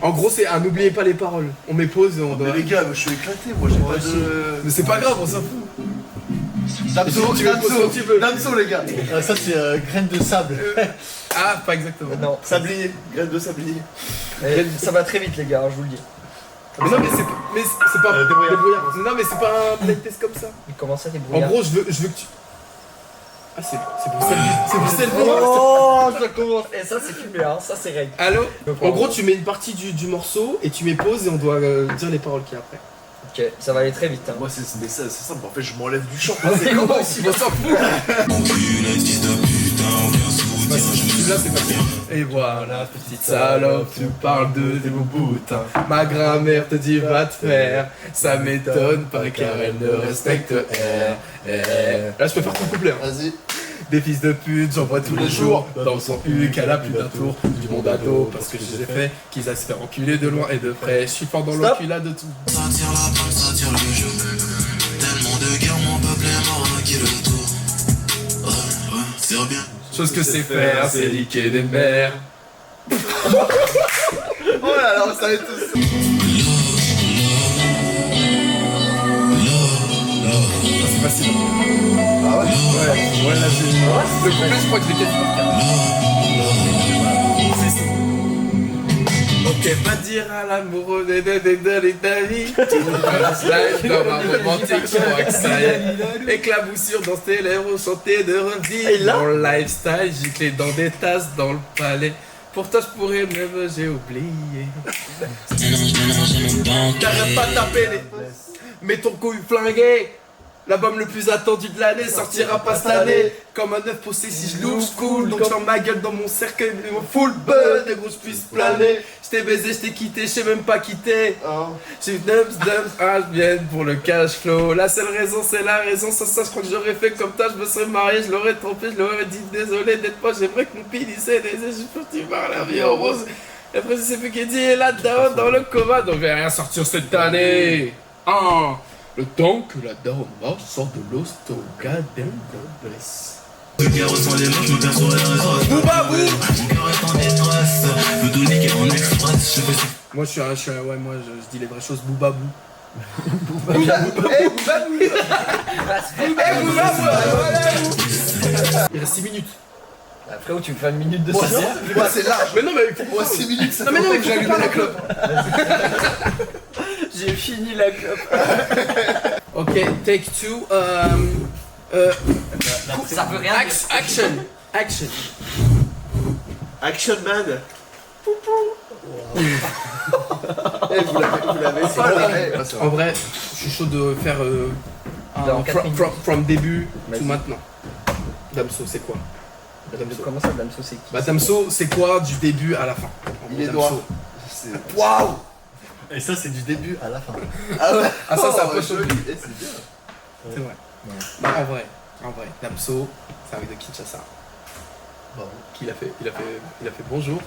En gros, c'est un n'oubliez pas les paroles. On met pause et on doit. Mais les gars, je suis éclaté, moi j'ai pas de. Mais c'est pas grave, on s'en fout. Damso, Tu veux poser quand tu veux. Damso les gars. Ça c'est graine de sable. Ah, pas exactement. Non, Sablier, graine de sablier. ça va très vite les gars, je vous le dis. Mais non, mais c'est pas. Débrouillard. Non, mais c'est pas un blind test comme ça. Il commence à En débrouiller. gros, je veux que tu. Ah, c'est Bruxelles. C'est Bruxelles. Oh, ça commence. Et ça c'est filmé, hein, ça c'est règle. Allô. En gros, tu mets une partie du morceau et tu mets pause et on doit dire les paroles qu'il y a après. Ok, ça va aller très vite. Hein. Moi c'est simple, en fait je m'enlève du champ. C'est Comment comment aussi, on s'en fout. Là, c'est parti. Et voilà, petite salope, tu parles de tes beaux boutins. Ma grand-mère te dit va te faire. Ça m'étonne pas car elle ne respecte R. Là, je peux faire ton couplet. Hein. Vas-y. Des fils de pute, j'en vois tous les jours. Dans son cul, qu'elle a plus d'un tour. Du monde à dos, parce que je les ai fait. Qu'ils aillent se faire enculer de loin et de près. Je suis fort dans l'enculade de tout. Ça tire la balle, ça tire le jeu. Tellement de guerre, mon peuple est mort à qui le tour. Ouais, c'est bien. Chose que c'est faire, c'est liquer des mères. Oh là là, ça va être tout. C'est facile. Ah ouais. Ouais, là j'ai. Le couplet, je crois que je l'ai quasi par cœur. Ok, pas dire à l'amoureux de l'Italie. Tu me slide dans ma romantique, je crois que ça y est. Éclaboussure dans tes lèvres, chanter de revenir. Mon lifestyle, giclé dans des tasses dans le palais. Pour toi, je pourrais même, j'ai oublié. T'arrêtes pas de taper les. Mets ton couille flingué. L'album le plus attendu de l'année sortira pas cette année. Comme un œuf poussé si je look cool. Donc je ferme ma gueule dans mon cercueil, mon full buzz. Et gros je puisse planer. Je t'ai baisé, je t'ai quitté, je sais même pas quitter. J'ai eu dumps, je viens pour le cash flow. La seule raison c'est la raison, sans ça je crois que j'aurais fait comme toi. Je me serais marié, je l'aurais trompé, je l'aurais dit désolé d'être pas. J'aimerais que mon pénissait des yeux, je suis parti voir la vie en rose. Et après je sais plus qui dit est là-dedans dans le coma. Donc je vais rien sortir cette année. Le temps que la daronne marche sort de l'hosto, goddamn God bless. Le cœur ressent les mains, je me perds sur les réseaux. Boubabou. Mon cœur est en détresse. Veux tout niquer en express. Je fais Moi je dis les vraies choses, boubabou. Il reste 6 minutes. Frérot, tu me fais une minute de Moi silence. c'est large. Mais non mais Moi 6 minutes ça non mais non mais fait j'ai pas la clope. J'ai fini la clope. Ok, take two. Ça veut rien dire. Action. Action man. Vous l'avez, c'est bon. En vrai, je suis chaud de faire Dans 4 minutes. from début Vas-y. to maintenant. Damso, c'est quoi Damso. Comment ça, Damso, c'est qui? Bah Damso, c'est quoi du début à la fin? Il est Damso. noir. Waouh. Et ça c'est du début à la fin. Ah ouais. Ah ça, ça Oh, peut joli. choquer. C'est bien. C'est vrai. Non, en vrai, Damso, c'est avec de Kinshasa. Bon. Il a fait bonjour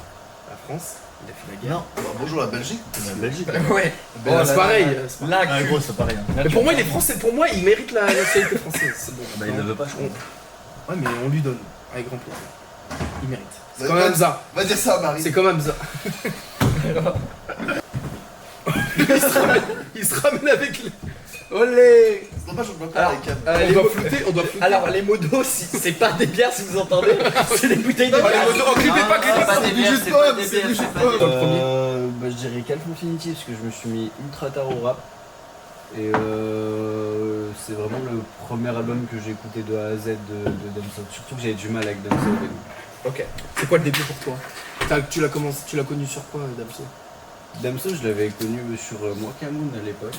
la France, il a fait la guerre. Non, Bah, bonjour la Belgique. la Belgique. Ouais. Bon, c'est pareil. Là, Ah gros c'est pareil. Hein. Mais pour moi, il est français. Pour moi, il mérite la nationalité française. C'est bon. Bah il ne veut pas je crois. Ouais, mais on lui donne avec grand plaisir. Il mérite. C'est Ouais, comme Hamza. Va dire ça à Marie. C'est comme Hamza. il se ramène avec les. Olé. C'est dommage, on peut pas avec On doit flouter. Alors, les modos, c'est pas des bières si vous entendez, c'est des bouteilles de Oh, les bière. motos, clippez pas, clippez pas. des bières, c'est pas des bières, c'est pas des bières. Bah, je dirais Calf Infinity parce que je me suis mis ultra tard au rap. Et c'est vraiment le premier album que j'ai écouté de A à Z de Damso. Surtout que j'avais du mal avec Damso au début. Ok. C'est quoi le début pour toi? Tu l'as connu sur quoi, Damso? Damso, je l'avais connu sur Mwakamoon à l'époque.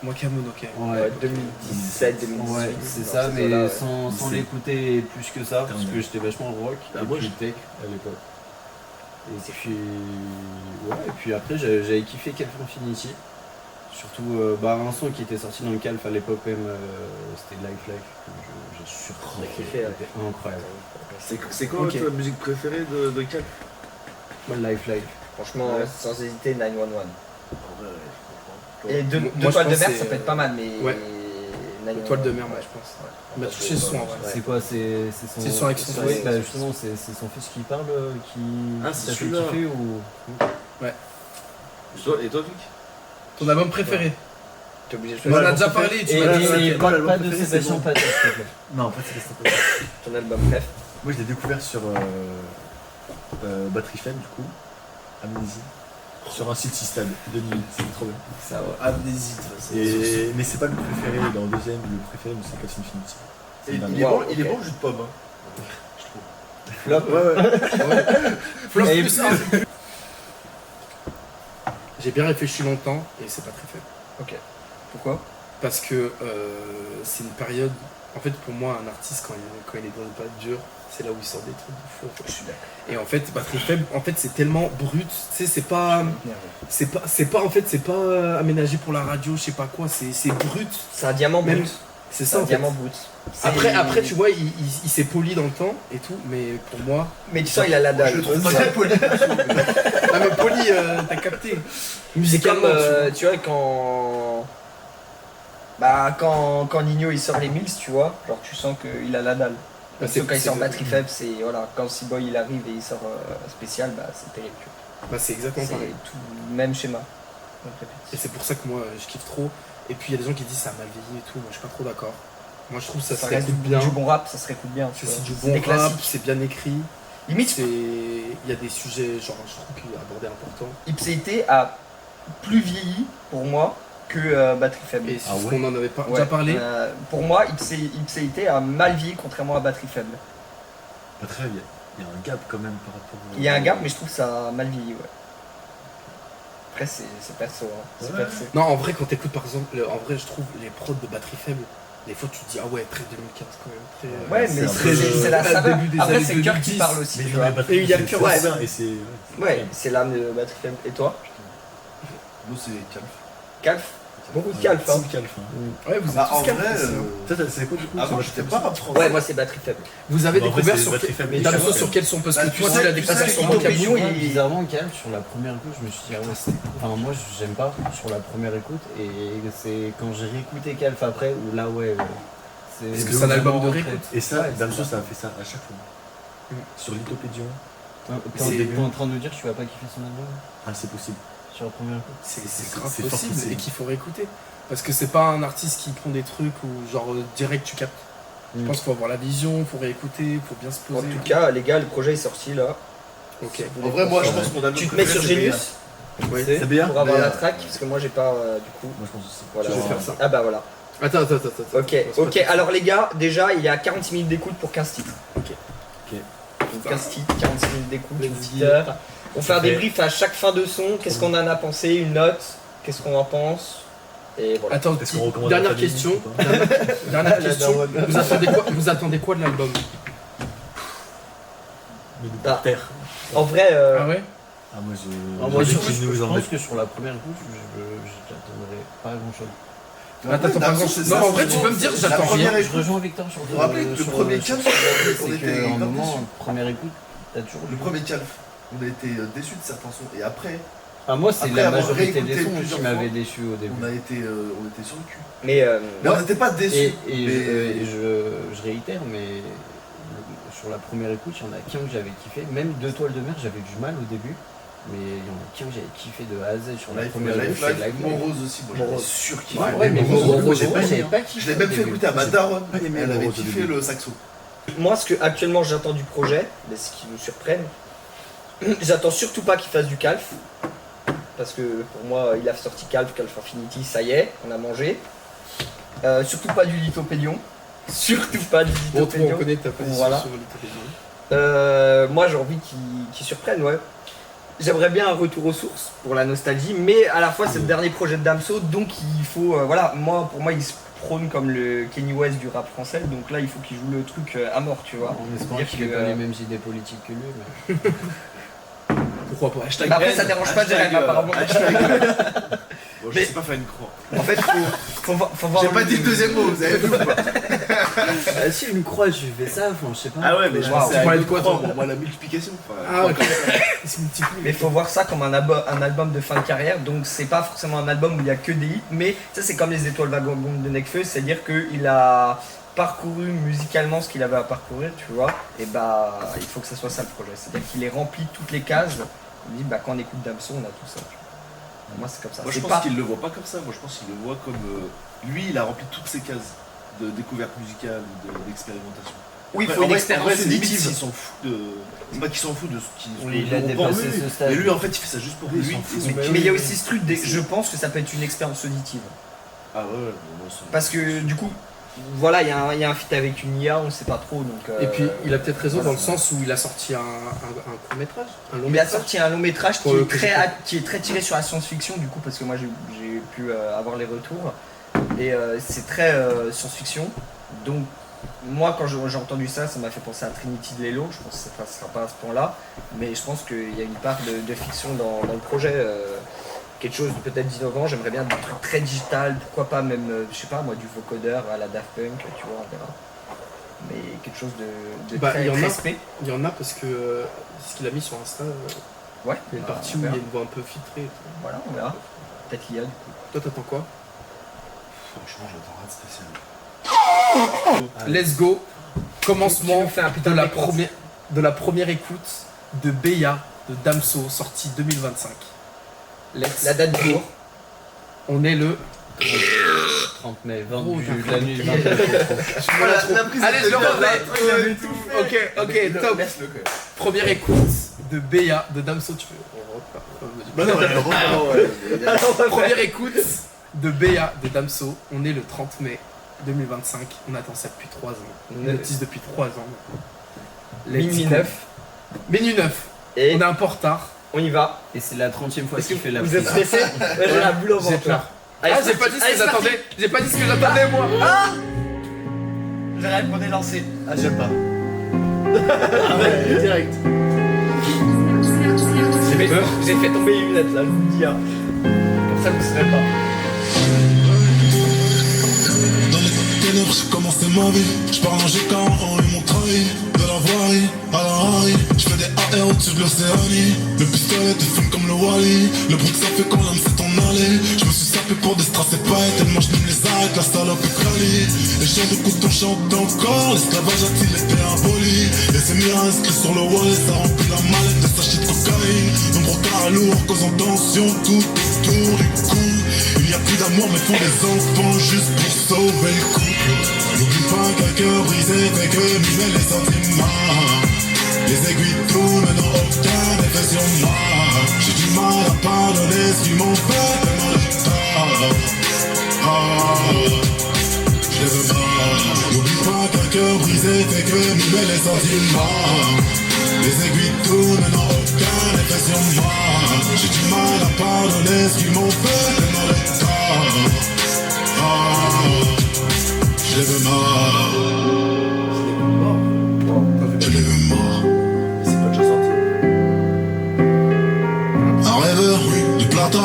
Moi, Cameroun, ok. Ouais, 2017, 2018. Ouais, c'est ça, mais sans l'écouter plus que ça, parce que j'étais vachement rock et moi, puis tech à l'époque. Et puis, ouais, et puis après j'avais kiffé Calf Infinity. Surtout un son qui était sorti dans le Calf à l'époque même, c'était Life Life. J'ai surkiffé, c'était incroyable. C'est quoi Ok. ta musique préférée de Calf? Moi, Life Life. Franchement, Ouais. sans hésiter, 911. En vrai, je comprends. Et deux Moi, je toiles de pense mer, que ça c'est, peut être pas mal, mais. ouais. 911, Étoile de mer, moi, ouais. je pense. Ouais. Il m'a touché ce son, en vrai. Ouais. C'est quoi c'est C'est son avec son Oui, fils. bah justement, c'est son fils qui parle, qui Ah, c'est t'a fait celui-là. kiffer ou... Et toi, Vic? Ton album préféré? T'es obligé de On en choisir. a déjà parlé, tu Et- m'as dit. et- ça. Pas l'album de préféré, Sébastien c'est bon. Patet, s'il te plaît. Non, en fait, c'est Sébastien Patet. Ton album bref. Moi, je l'ai découvert sur Batterie Femme, du coup. Amnésie. Sur un site Sistad de nuit. C'est trop bien. Ça va. Amnésie, de toute façon. Mais c'est pas le préféré. Dans le deuxième, le préféré, mais c'est Cats Infinity. Et dingue. il est Wow, bon, il est ok. bon le jus de pomme. Hein. Je trouve. Flop. Flop Et plus 1. J'ai bien réfléchi longtemps et c'est pas très faible. Ok. Pourquoi? Parce que c'est une période. En fait, pour moi, un artiste, quand il est dans une période dure, c'est là où il sort des trucs de fou. En fait. Je suis d'accord. Et en fait, Batterie Faible, en fait, c'est tellement brut. Tu sais, c'est pas en fait, c'est pas aménagé pour la radio, je sais pas quoi. C'est brut. C'est un diamant Même- brut. C'est C'est ça. un En fait. diamant brut. C'est- Après, tu vois, il s'est poli dans le temps et tout, mais pour moi, Mais tu sens, il a la dalle. Je le trouve C'est- très poli. ah mais poli, t'as capté. C'est Musicalement, comme, tu vois, quand. Bah, quand Nino il sort les Mills, tu vois, genre tu sens qu'il a la dalle. Bah, Sauf quand il sort c'est- batterie faible, c'est. Voilà, quand C-Boy il arrive et il sort spécial, bah c'est terrible. Tu vois. bah, c'est exactement C'est pareil. tout le même schéma. Donc, Et répète. c'est pour ça que moi, je kiffe trop. Et puis il y a des gens qui disent ça a mal vieilli et tout. Moi, je suis pas trop d'accord. Moi, je trouve que ça se reste réécoute bien. du bon rap, ça se réécoute bien. tu C'est vois. du C'est bon des rap, classiques. c'est bien écrit. Limite, Il y a des sujets, genre, je trouve qu'il y a abordé important. Ipséité a plus vieilli pour moi que batterie faible. Et c'est Ah ce ouais qu'on en avait pas Ouais. déjà parlé. Pour moi, Ipséité a mal vieilli contrairement à batterie faible. Pas très, il y a un gap quand même par rapport. Il y a un gap, mais je trouve que ça a mal vieilli, ouais. Après, c'est perso, hein. C'est Ouais. perso. Non, en vrai, quand t'écoutes par exemple, en vrai, je trouve les prods de batterie faible, des fois tu te dis, ah ouais, très 2015 quand même. Très, Ouais, c'est mais un c'est peu- la le saveur. début des Après, années c'est le cœur qui 2010. parle aussi, Mais tu non, vois. mais Batterie Et il y a le c'est cœur, trop ouais. bien, et c'est. Ouais, c'est l'âme de batterie faible. Et toi, Nous, c'est calme. Calf? Beaucoup de calf, hein. Team Calf, hein. Ouais, vous êtes Bah, tous en calmes, vrai, c'est ça. Toi, c'est quoi du coup avant, c'est j'étais Batterie pas rap français. Ouais, moi c'est batterie faible. Vous avez Bah, en vrai, découvert c'est sur Batterie Faible. Damso Ouais. sur quel son? Parce Bah, que tu toi, sais, tu l'as tu découvert sais, sur Tito mon Pignon, camion. il- Bizarrement, calme sur la première écoute, je me suis dit, ah ouais, enfin, moi j'aime pas sur la première écoute, et c'est quand j'ai réécouté Calf après, où là, ouais. Parce que c'est un album de vraiment réécoute. Et ça, Ouais, Damso, c'est ça a fait ça à chaque fois. Sur Lithopédion, T'es en train de nous dire que tu vas pas kiffer son album ah, c'est possible. sur la première écoute? C'est grave c'est fort possible possible. et qu'il faut réécouter. Parce que c'est pas un artiste qui prend des trucs où genre direct tu captes. Je pense qu'il faut avoir la vision, faut réécouter, faut bien se En poser. tout cas, les gars, le projet est sorti là. Ok. En vrai, moi, je pense qu'on a Tu te mets sur Genius Ouais. C'est bien. pour avoir Mais, la track, parce que moi j'ai pas du coup. Moi, je pense aussi. Voilà. Je vais faire ça. Ah bah voilà. Attends. Ok, ok. Alors les gars, déjà il y a 46 minutes d'écoute pour 15 titres. Ok. Donc 15 titres, 46 minutes d'écoute, une petite Vas-y. heure. On fait un Parfait. débrief à chaque fin de son. Qu'est-ce qu'on en a pensé, une note, qu'est-ce qu'on en pense. Et voilà. Attends, Est-ce qu'on recommande la dernière famille question. ou pas Dernière question. Vous attendez quoi de l'album? Mais nous, Ah. par terre. En vrai, Ah ouais? Ah, moi, Ah, moi, je du coup, qu'ils nous je en pense mettent. que sur la première écoute, j'attendrai pas grand chose. Attends, par exemple, non, en vrai, tu peux me dire, j'attends première rien. Je rejoins Victor sur Vous vous rappelez, le premier sur- Calf, c'est on que, était à un grave moment, déçus. première écoute, t'as toujours Le premier Calf, on a été déçus de certains sons. Et après, Ah, moi, c'est Après la avoir majorité réécouté des sons plusieurs qui m'avaient fois, déçu au début. on était sur le cul. mais Mais on n'était pas déçus. Et mais- je réitère, mais sur la première écoute, il y en a qu'un que j'avais kiffé. Même Deux Toiles de Mer, j'avais du mal au début. Mais il y en a qu'un que j'avais kiffé de A à Z sur la première écoute. Life, c'est Life. Morose aussi, moi j'avais Morose. surkiffé. Ouais, mais Morose, Morose, moi, j'ai pas j'avais aimé, pas kiffé. Je l'ai même au fait début. écouter à ma daronne. pas aimé Elle avait Morose au kiffé début. le saxo. moi ce que actuellement j'attends du projet, mais ce qui nous surprenne, j'attends surtout pas qu'il fasse du Calf. Parce que pour moi il a sorti Calf Infinity, ça y est, on a mangé. Surtout pas du Lithopédion. Surtout pas du Bon, toi, on Lithopédion. connaît ta position Voilà. sur Lithopédion. Moi j'ai envie qu'il surprenne, ouais. J'aimerais bien un retour aux sources pour la nostalgie, mais à la fois c'est le dernier projet de Damso, donc il faut, voilà, pour moi il se prône comme le Kanye West du rap français, donc là il faut qu'il joue le truc à mort, tu vois. En espérant Dire qu'il que, ait pas les mêmes idées politiques que lui. Mais... Pourquoi pas? Bah après ça dérange pas Jérém apparemment. Bon, je Mais- sais pas faire une croix. En fait faut voir J'ai pas dit le deuxième mot, vous avez vu ou pas? Ah, si, une croix, je fais ça, enfin, je sais pas. Ah ouais, mais je Waouh. pensais Tu à parlais une de quoi, croix, toi moi la multiplication. enfin, Ah, ok. Il se multiplie. Mais faut voir ça comme un album de fin de carrière, donc c'est pas forcément un album où il y a que des hits, mais ça c'est comme les étoiles vagabondes de Nekfeu, c'est-à-dire qu'il a parcouru musicalement ce qu'il avait à parcourir, tu vois, et bah il faut que ça soit ça le projet, c'est-à-dire qu'il ait rempli toutes les cases, il dit bah quand on écoute Damso on a tout ça. Tu vois. Moi, c'est comme ça. Moi je C'est pense pas... qu'il le voit pas comme ça, moi je pense qu'il le voit comme lui il a rempli toutes ses cases de découverte musicale, d'expérimentation. Oui, il Après, faut en une vrai, expérience c'est limite, auditive. il s'en fout de. C'est pas qu'il s'en fout de ce qu'il Oui, il a on dépassé pense. ce stade. Mais lui en fait il fait ça juste pour Oui, il lui. s'en fout. et son- Mais il y a aussi ce truc, je pense que ça peut être une expérience auditive. Ah ouais, moi, ça- Parce que du coup, voilà, il y a un feat avec une IA, on sait pas trop. Donc, Et puis il a peut-être raison voilà. dans le sens où il a sorti un court métrage, un long il a métrage. sorti un long métrage Pour le- qui est très tiré sur la science-fiction, du coup, parce que moi j'ai pu avoir les retours. Et c'est très science-fiction. Donc, moi, quand j'ai entendu ça, ça m'a fait penser à Trinity de Lelo. Je pense que ça ne sera pas à ce point-là. Mais je pense qu'il y a une part de fiction dans le projet. Quelque chose de peut-être d'innovant. J'aimerais bien des trucs très digital. Pourquoi pas même, je sais pas moi, du vocodeur à la Daft Punk, tu vois, on verra. Mais quelque chose de Bah, très il y en a. respect. Il y en a parce que ce qu'il a mis sur Insta, Ouais. il y a une Bah, partie on où il y a verra. une voix un peu filtrée. et tout. Voilà, on verra. Peut-être l'IA du coup. Toi t'attends quoi? Franchement j'attends rien de spécial. Let's go. Commencement Tu nous fais un putain de de la première écoute de Beya de Damso, sortie 2025. La date du jour. On est le. 30 mai, 20 Oh, du, t'as la nuit du 29 Voilà, la prise Allez, de je le tête, refais. là, il avait tout fait. Ok, top. Laisse-le quand même. Première écoute de Beya de Damso. Tu veux. Bah non, ouais. Première écoute de Beya de Damso. On est le 30 mai 2025. On attend ça depuis 3 ans. On Ouais. notice depuis 3 ans maintenant. Let's Minuit go. 9. Minuit 9. Et On est un peu en retard. on y va. Et c'est la 30e fois Est-ce que qu'il fait la vous êtes prise. stressé? J'ai la boule au J'ai ventre. peur. Allez, Ah, c'est j'ai pas parti. dit ce Allez, que c'est parti. j'attendais. J'ai pas dit ce que j'attendais moi. J'ai répondu lancé. Ah j'aime pas. Ah ouais, direct. J'ai fait tomber les lunettes là, je vous le dis. Hein. Comme ça, vous ne saurez pas. Dans les ténèbres, j'ai commencé ma vie. Je parle en G40 et mon trahi. De la voirie à la Harry. Je fais des AR au-dessus de l'Océanie. Le pistolet te fume comme le Wally. Le bruit que ça fait quand l'âme s'est en allée. Je me suis sapé pour des strass et paillettes. Tellement je n'aime les arrêtes, la salope est quali. Les chants de couteau chantent encore. L'esclavage a-t-il été aboli? Et ces murs inscrits sur le wall. Ça remplit la mallette de sachets de cocaïne. Nombreux carats lourds causant tension tout autour du cou. Il n'y a plus d'amour mais font des enfants juste pour sauver le couple. N'oublie pas qu'un cœur brisé fait que museler les sentiments. Les aiguilles tournent mais n'ont aucun effet sur moi. J'ai du mal à pardonner ce qu'ils m'ont fait tellement de tort. Je les veux pas. N'oublie pas qu'un cœur brisé fait que museler les sentiments. Les aiguilles tournent mais n'ont aucun effet sur moi. J'ai du mal à pardonner ce qu'ils m'ont fait tellement de tort. Je les veux morts. Je les veux morts. C'est pas déjà sorti. Un rêveur, du plata,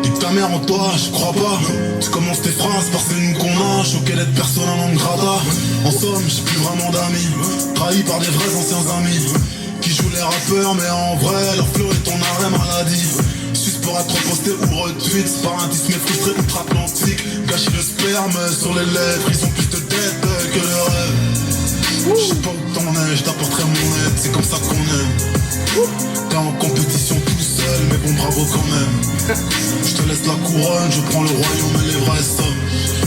nique ta mère en toi, je crois pas. Tu commences tes phrases parce que nous qu'on a choqué d'être personne en langue grata. En somme, j'ai plus vraiment d'amis, trahi par des vrais anciens amis qui jouent les rappeurs, mais en vrai, leur flow est ton arrêt maladie. Juste pour être posté ou retweet par un disque frustré outre-Atlantique. Gâcher le sperme sur les lèvres, ils ont plus de tête que le rêve. Je sais pas où t'en es, je t'apporterai mon aide, c'est comme ça qu'on aime. T'es en compétition tout seul, mais bon bravo quand même. Je te laisse la couronne, je prends le royaume et les vraies sommes.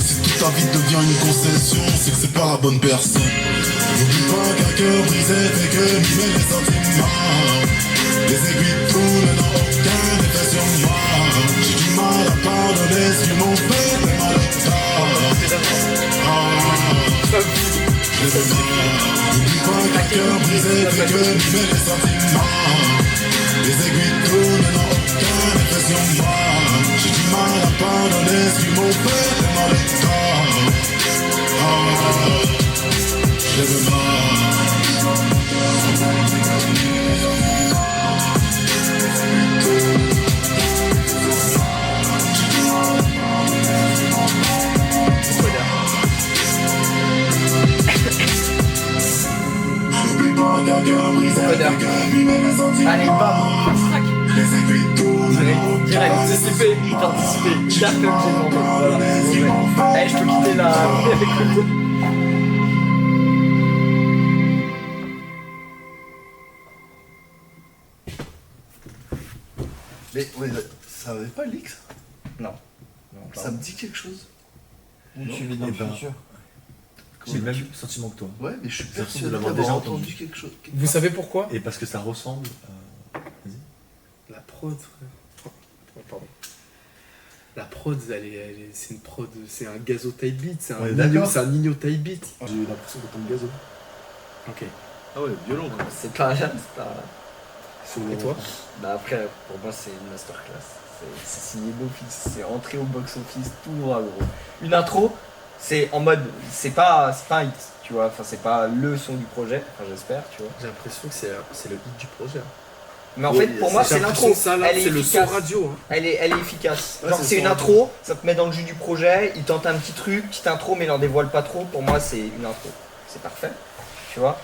Si toute ta vie devient une concession, c'est que c'est pas la bonne personne. N'oublie pas qu'un cœur brisé fait que mimer les sentiments. Les aiguilles tournent mais n'ont aucun effet sur moi. J'ai du mal à pardonner ce qu'ils m'ont fait tellement de tort. Je les veux morts. N'oublie pas qu'un cœur brisé fait que mimer les sentiments. Les aiguilles tournent mais n'ont aucun effet sur moi. J'ai du mal à pardonner ce qu'ils m'ont fait tellement de tort. Je les veux morts. Allez, bam, crac. Direct, anticiper. Daft Punk, j'ai demandé. Voilà. Eh, je peux quitter la avec le. Mais ouais, Ça avait pas l'X? Non, Ça me dit quelque chose. Tu vis dans Eh le ben, futur. J'ai le même sentiment que toi. Ouais, mais je suis J'ai l'impression persuadé de l'avoir d'avoir déjà entendu entendu. quelque chose. Vous savez pourquoi? Et parce que ça ressemble. La prod, frère. Oh, pardon. La prod, c'est une prod, c'est un gazo type beat, c'est On est un d'accord. Nino type beat. J'ai l'impression d'entendre gazo. Ok. Ah ouais, violon. c'est pas. Et toi? Bah après, pour moi, c'est une masterclass. C'est signé d'office, c'est entré au box-office tout droit, gros. Une intro, c'est en mode. C'est pas un hit, tu vois. Enfin, c'est pas le son du projet, enfin, j'espère, tu vois. J'ai l'impression que c'est le hit du projet. Mais en Ouais, fait, pour moi, J'ai c'est l'impression l'intro. que ça, là, Elle est c'est le son efficace. radio. Hein. Elle est efficace. Ouais, Genre, c'est c'est une son intro, ça te met dans le jus du projet, il tente un petit truc, petite intro, mais il en dévoile pas trop. Pour moi, c'est une intro. C'est parfait, tu vois.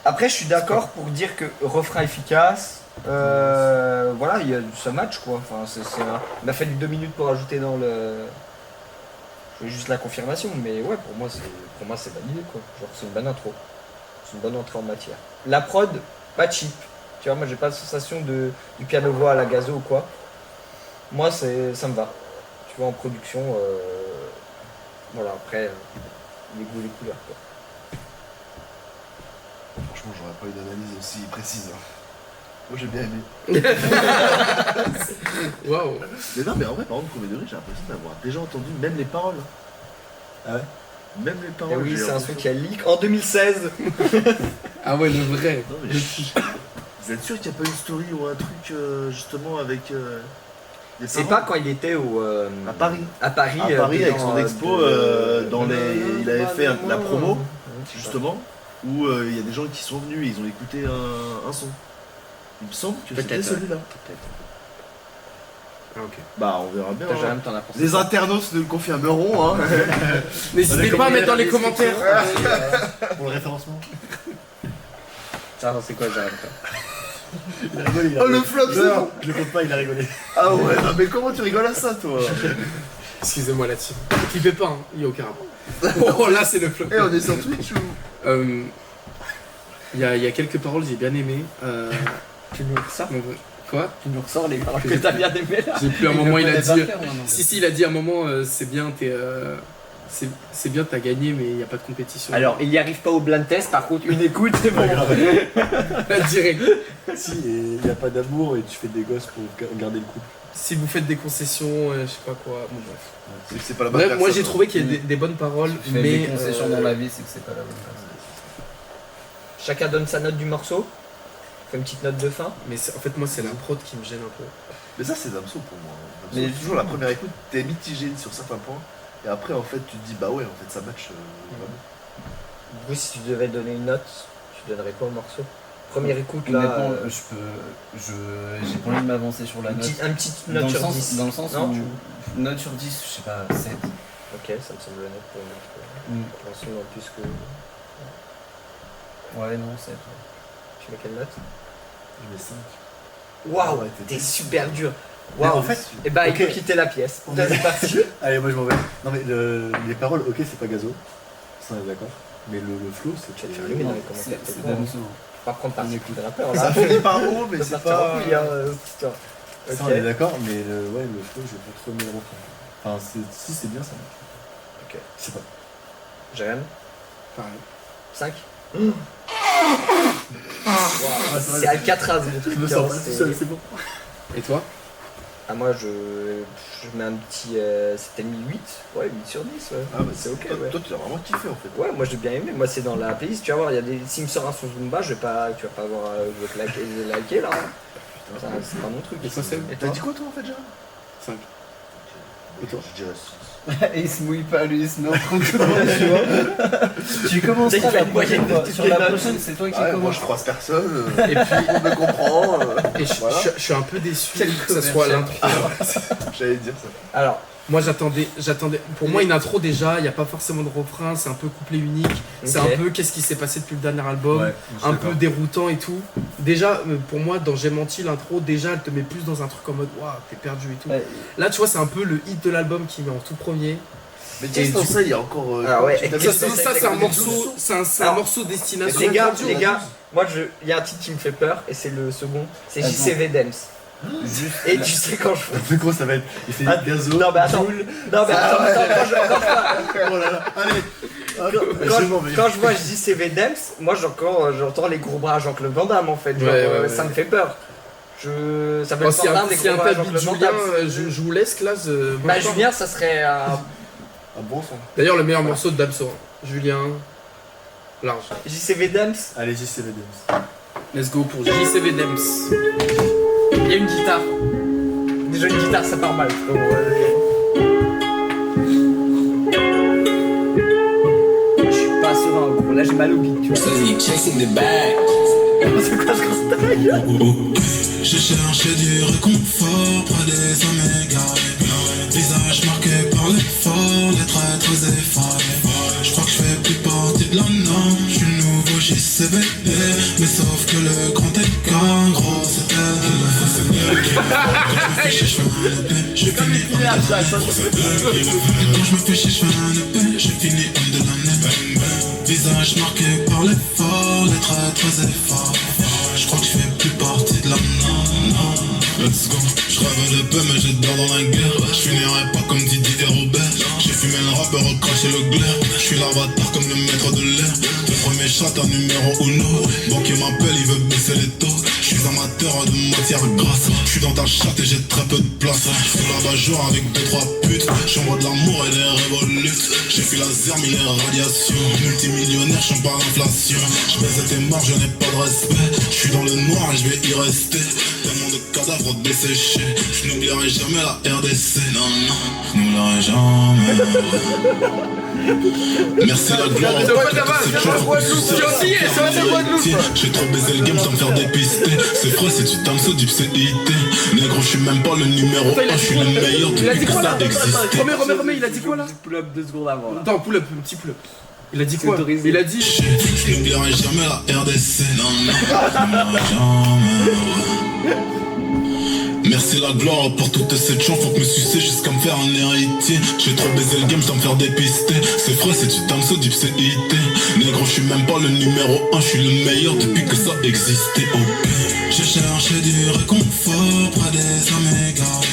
Après, je suis d'accord pour dire que refrain efficace. Voilà, ça match quoi. Enfin, il m'a fallu 2 minutes pour ajouter dans le. Je veux juste la confirmation, mais ouais, pour moi, c'est validé quoi. Genre, c'est une bonne intro. C'est une bonne entrée en matière. La prod, pas cheap. Tu vois, moi, j'ai pas la sensation du piano-voix à la gazo ou quoi. Moi, ça me va. Tu vois, en production, voilà, après, les goûts, les couleurs quoi. Franchement, j'aurais pas eu d'analyse aussi précise. Hein. Moi, j'ai bien aimé. Waouh. Mais non, mais en vrai, par contre, Premier Degré, j'ai l'impression d'avoir déjà entendu même les paroles. Ah ouais? Même les Et paroles. oui, j'ai c'est un son l'impression- qui a leak en 2016. Ah ouais, le vrai. Non, mais vous êtes sûr qu'il n'y a pas une story ou un truc justement avec des C'est paroles pas quand il était à Paris. à Paris, À Paris avec dans, son expo, dans les... il avait fait la promo, justement, où il y a des gens qui sont venus et ils ont écouté un son. Il me semble que c'était Peut-être, celui-là. Ah ok. Bah, on verra bien. Putain, hein. Jérôme, t'en as pensé Les quoi internautes nous le confirmeront. Hein. N'hésitez pas à mettre dans les commentaires. Pour le référencement. Ah, c'est quoi, Jérôme toi Il a rigolé. il a Oh, le rigolé. flop, c'est bon. Je le compte pas, il a rigolé. Ah ouais, non, mais comment tu rigoles à ça, toi? Excusez-moi là-dessus. Clippez pas, hein. Il n'y a aucun rapport. Oh là, c'est le flop. Eh, on est sur Twitch ou? Il y a quelques paroles que j'ai bien aimées. Tu nous ressors Quoi? Tu nous ressors les paroles que t'as bien aimé là. J'ai plus un moment, il a dit. Si, Si, il a dit à un moment, c'est bien, c'est bien, t'as gagné, mais il n'y a pas de compétition. Alors, il n'y arrive pas au blind test, par contre, une écoute, c'est bon. direct. Si, et il n'y a pas d'amour et tu fais des gosses pour garder le couple. Si vous faites des concessions, je sais pas quoi. Bon, bref. C'est que c'est pas la bonne Bref, moi personne. j'ai trouvé qu'il y a des bonnes paroles, Tu fais mais. des concessions dans la vie, c'est que c'est pas la bonne personne. Chacun donne sa note du morceau. Fait une petite note de fin. Mais en fait, moi, c'est la prod qui me gêne un peu. Mais ça, c'est Damso pour moi. Mais- Mais toujours la première écoute, t'es mitigé sur certains points. Et après, en fait, tu te dis, bah ouais, en fait, ça match vraiment. Du coup, si tu devais donner une note, tu donnerais quoi au morceau Première écoute là. Honnêtement, j'ai pas envie de m'avancer sur la note. Un petit Dans note le sur sens, 10. dans le sens Non, où note sur 10, je sais pas, 7. Ok, ça me semble honnête pour moi. Pour un son en plus que. Ouais, non, 7. Tu mets quelle note Je mets 5. Waouh, Ouais, t'es super dur. Mais Waouh. en fait, Et bah, il ok. peut quitter la pièce. C'est parti. Allez, moi je m'en vais. Non, mais les paroles, ok, c'est pas gazo. Ça, on est d'accord. Mais le flow, c'est. Tu vas te faire allumer dans les C'est commentaires. c'est Pas Damso. prendre parti écoute. de rappeur Ça là. finit par haut, mais Ça c'est partira en pas. couille, hein, putain. Ça, Ok. on est d'accord, mais le flow, j'ai pas trop mis le refrain. Enfin, si c'est bien, ça marche. Ok. Je sais pas. Jérém Pareil. 5 Ah, C'est Alcatraz mon truc. Je me hein, sens pas c'est- tout seul, c'est bon. Et toi? Ah, moi je mets un petit. C'était mis 8. Ouais, 8 sur 10. Ouais. Ah, bah, c'est ok. Toi, Ouais. toi, tu as vraiment kiffé en fait. Ouais, moi j'ai bien aimé. Moi c'est dans la playlist. Tu vas voir, il y a des. S'il me sort un son Zumba, tu vas pas avoir. Je vais te liker là. Ça, c'est pas mon truc. Et toi, Seb? Et T'as toi dit quoi toi en fait, déjà 5. Et toi? Je dirais 6. Et il se mouille pas, lui, il se met entre tout le monde, tu vois. Tu commenceras Dès qu'il fait la une moyenne prochaine de fois. toutes Sur les la notes. prochaine, c'est toi qui Ouais, moi commence. je croise personne, Et puis, on me comprend. et je, Voilà. je suis un peu déçu Quel que ça soit commercial. l'intro. J'allais dire ça. Alors, Moi j'attendais. Pour moi, une intro déjà, il n'y a pas forcément de refrain, c'est un peu couplet unique. C'est ok. un peu qu'est-ce qui s'est passé depuis le dernier album. Ouais, je suis Un d'accord. peu déroutant et tout. Déjà, pour moi, dans J'ai menti, l'intro, déjà, elle te met plus dans un truc en mode waouh, t'es perdu et tout. Ouais. Là, tu vois, c'est un peu le hit de l'album qui met en tout premier. Mais Et qu'est-ce du que ça, il y a encore. Ah ouais, tu et t'as Ça, vu qu'est-ce c'est un des morceau, c'est un Alors, morceau destination. les gars, radio. moi il y a un titre qui me fait peur et c'est le second. C'est Attends. JCV Dems. Juste, et tu sais quand je... Le plus gros, ça va être. Il fait Ah, gazo. non mais attends, non mais attends, Oh là là, allez. quand je vois JCV Dems, moi j'entends les gros bras à Jean-Claude Van Damme en fait, genre, Ouais. ça me fait peur. Ça fait Si Van Damme, les un gros bras à tas de Jean-Claude Van Julien, Damme. je vous laisse classe. Bah Julien ça serait un... Un bon son. D'ailleurs, le meilleur morceau de Damso. Julien. Large. JCV Dems. Allez, JCVD. Let's go pour JCV Dems. Il y a une guitare. Déjà une guitare ça part mal. Je suis pas serein gros, là j'ai mal au beat tu vois. C'est quoi ce constat? J'ai cherché du réconfort près des hommes égarés. Visage marqué par l'effort, les traîtres effacés. Je crois que je fais plus partie de la norme, je suis nouveau JCVD. Mais sauf que le grand écart, gros c'est elle qui me fait chier, je fais un épée, je finis homme de l'année. Quand je me fais chier, je fais un épée, je finis homme de l'année. Visage marqué par l'effort, les traîtres effacés. Je crois que je fais plus partie de la norme. Let's go. Je rêve de paix mais j'ai dors dans la guerre. Je finirai pas comme Didier et Robert. J'ai fumé le rap et recraché le glaire. Je suis l'avatar comme le maître de l'air. Le premier chat un numéro uno. Banquier m'appelle, il veut baisser les taux. Je suis amateur de matière grasse. Je suis dans ta chatte et j'ai très peu de place. Je fais la jour avec 2-3 putes. J'envoie de l'amour et des révolutes. J'ai fait la zerme, il est radiation. Multimillionnaire, je pas l'inflation. Je baise tes morts, je n'ai pas de respect. Je suis dans le noir et je vais y rester. Tellement de cadavres desséchés. Je n'oublierai jamais la RDC. Non, non, je n'oublierai jamais. Merci la gloire. Ça va, ça va, Guadeloupe. Tu as oublié, ça va, c'est Guadeloupe. J'ai trop baisé le game sans me faire dépister. C'est vrai, si tu t'aimes ça, du CIT. Négro, je suis même pas le numéro 1, je suis le meilleur Il a dit depuis que quoi là ça existe. Remets, il a dit quoi là Pull-up 2 secondes avant là. Attends, pull-up, un petit pull-up. Il a dit quoi autorisé. Il a dit. Je n'oublierai jamais la RDC. Non, non, je n'oublierai jamais. Merci la gloire pour toute cette chance. Faut que me sucer jusqu'à me faire un héritier. J'ai trop baisé le game sans me faire dépister. C'est vrai, si tu t'aimes ça, du CIT. Négro, je suis même pas le numéro 1, je suis le meilleur depuis que ça existait. Ok. J'ai cherché du réconfort près des hommes égarés.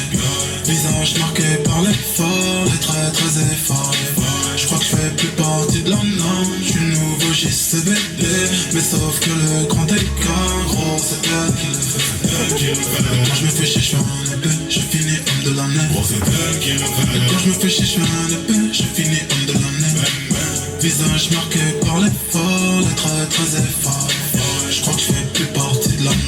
Visage marqué par l'effort, les traîtres effacés. Je crois que je fais plus partie de la norme, je suis nouveau JCVD. Mais sauf que le grand écart, gros c'est elle qui le fait. Quand je me fais chier, je fais un épée, je finis homme de l'année. Quand je me fais chier, je fais un épée, je finis homme de l'année. Visage marqué par l'effort, les traîtres effacés. Je crois que je fais plus partie de la norme.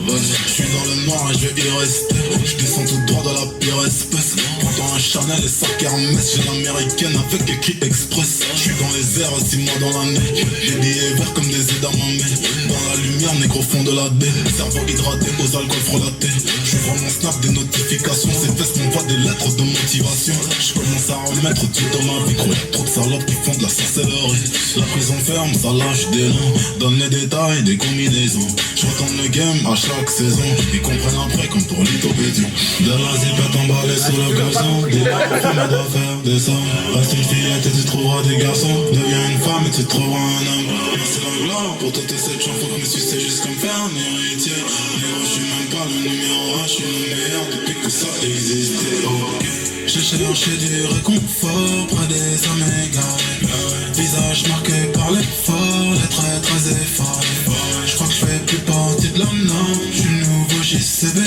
Je suis dans le noir et je vais y rester. Je descends tout droit dans la pire espèce. Pendant un Chanel et sac Hermès. J'ai l'américaine avec écrit express. Je suis dans les airs 6 mois dans l'année. Les billets verts comme des edamamés. Dans la lumière négro fond de la D. Cerveau hydraté aux alcools frelatés. Je suis vraiment snap des notifications. Ces fesses m'envoient des lettres de motivation. Je commence à remettre tout dans ma vie. Gros, y'a trop de salopes qui font de la sorcellerie. La prison ferme, ça lâche des noms. Donne les détails des combinaisons. Je retourne le game à chaque saison. Ils comprennent après comme pour l'hypopédion. De la zipette emballée sous le gazon. Des femmes doivent faire des sommes. Reste une fillette et tu trouveras des garçons. Deviens une femme et tu trouveras un homme. C'est la gloire pour toute cette chance. Faut que me sucer jusqu'à me faire un héritier. Négro, je suis même pas le numéro 1, je suis le meilleur depuis que ça existait. Okay. J'ai cherché du réconfort près des hommes égarés. Visage marqué par l'effort, les traîtres effacés. Je crois que je fais plus partie de la norme, je suis nouveau JCVD.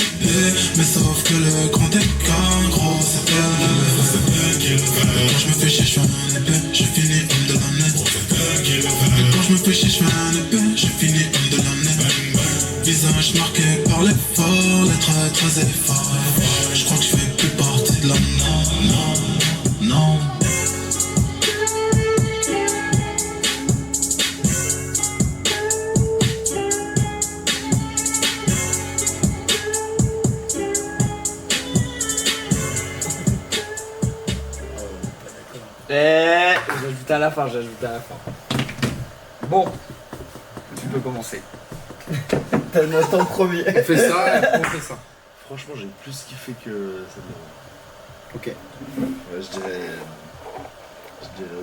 Mais sauf que le grand écart, gros c'est elle qui le fait. Quand je me fais chier, je fais un épée, je finis homme de l'année. Quand je me fais chier, je fais un épée, je finis homme de l'année. Visage marqué par l'effort, les traîtres effacés. Je crois que je fais plus partie de la norme, non, non. J'ai ajouté à la fin, Bon, tu peux commencer. T'as notre temps premier. On fait ça et après on fait ça. Franchement, j'ai plus kiffé que ça. Ok. Ouais, je dirais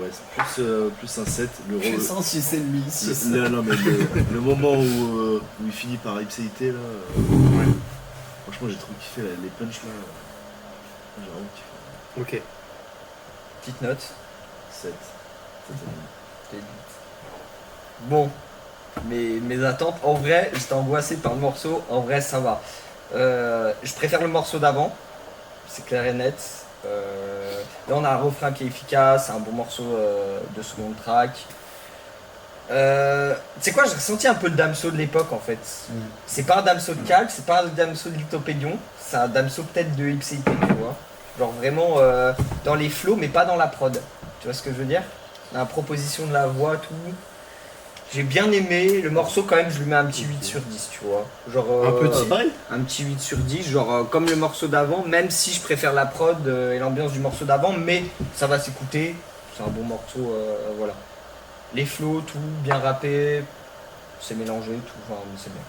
ouais, c'est plus un 7. Je sens si c'est le miss. Non, mais le moment où il finit par ipséité là. Ouais. Franchement, j'ai trop kiffé les punchs là. J'ai vraiment kiffé. Ok. Petite note. 7. Bon, mes attentes, en vrai, j'étais angoissé par le morceau, en vrai ça va. Je préfère le morceau d'avant, c'est clair et net. Là on a un refrain qui est efficace, c'est un bon morceau de second track. Tu sais quoi, j'ai ressenti un peu le Damso de l'époque en fait. C'est pas un Damso de Calc, c'est pas un Damso de Lithopédion, c'est un Damso peut-être de Ipséité, tu vois. Genre vraiment dans les flows mais pas dans la prod. Tu vois ce que je veux dire? La proposition de la voix, tout. J'ai bien aimé, le morceau quand même je lui mets un petit 8 sur 10, tu vois. Genre Un petit. Pareil. un petit 8 sur 10, genre comme le morceau d'avant, même si je préfère la prod et l'ambiance du morceau d'avant, mais ça va s'écouter, c'est un bon morceau, voilà. Les flows, tout, bien rappé, c'est mélangé, tout, enfin c'est bien.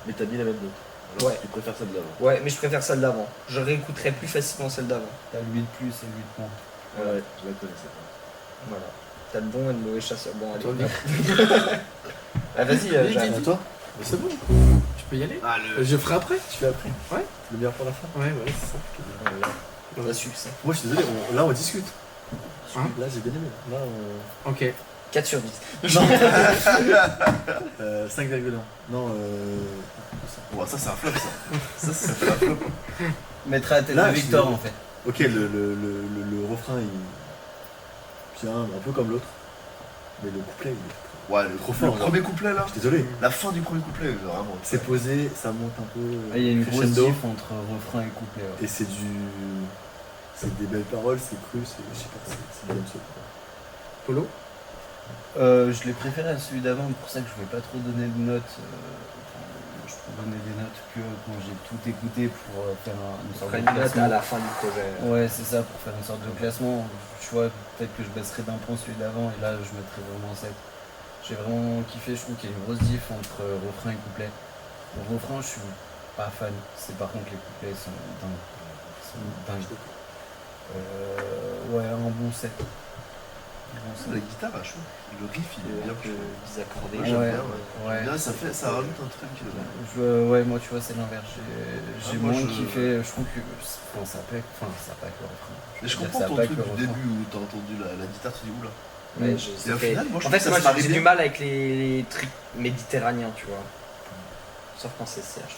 Mais t'as mis la même note. Alors, Ouais. Tu préfères celle d'avant. Ouais, mais je préfère celle d'avant, je réécouterai plus facilement celle d'avant. T'as le 8 plus et le 8 moins. Ouais, je la connaissais pas. Voilà. T'as le bon et le mauvais chasseur. Bon, allez. Toi, Ah, vas-y, Jeanne. À toi. C'est bon. Tu peux y aller. Ah, Je ferai après. Tu fais après. Ouais. Le meilleur pour la fin. Ouais, c'est ça. On va suivre ça. Moi, je suis désolé. Là, on discute. Hein Là, j'ai bien aimé. Là, Ok. 4 sur 10. 5,1. Non, Ouais, ça, c'est un flop, ça. Ça, c'est un flop. Mettre à la tête Là, de je Victor suis- en fait. ok, le refrain, il vient un peu comme l'autre. Mais le couplet, il est Ouais, le trop fort. premier couplet là. Je suis désolé. La fin du premier couplet, vraiment. C'est posé, ça monte un peu. Ah, il y a une grosse crescendo. diff entre refrain et couplet. Ouais. Et c'est des belles paroles, c'est cru, c'est. Je sais pas, c'est bien ça. Polo. Je l'ai préféré à celui d'avant, pour ça que je ne vais pas trop donner de notes. Je peux donner des notes que quand j'ai tout écouté pour faire une sorte Après de une note classement. à la fin du projet. Ouais, c'est ça, pour faire une sorte de classement. Tu vois, peut-être que je baisserai d'un point celui d'avant et là je mettrai vraiment 7. J'ai vraiment kiffé, je trouve qu'il y a une grosse diff entre refrain et couplet. Le refrain, je suis pas fan, c'est par contre les couplets sont dingues. Ils sont dingues. Ouais, un bon 7. La guitare à chaud. Le riff, il est bien plus. Désaccordé. Ouais, j'aime Ouais, bien, ouais. Bien, ça rajoute un truc. Ouais, moi tu vois, c'est l'inverse. J'ai moi, moins je- kiffé, je trouve que ça pack le refrain. Mais je veux dire, comprends ça ton pack truc le du refrain. début où t'as entendu la guitare, tu dis oula. Ouais, Et au final, moi je en trouve fait, que moi ça se marie j'ai bien. du mal avec les trucs méditerranéens, tu vois. Sauf quand c'est CH.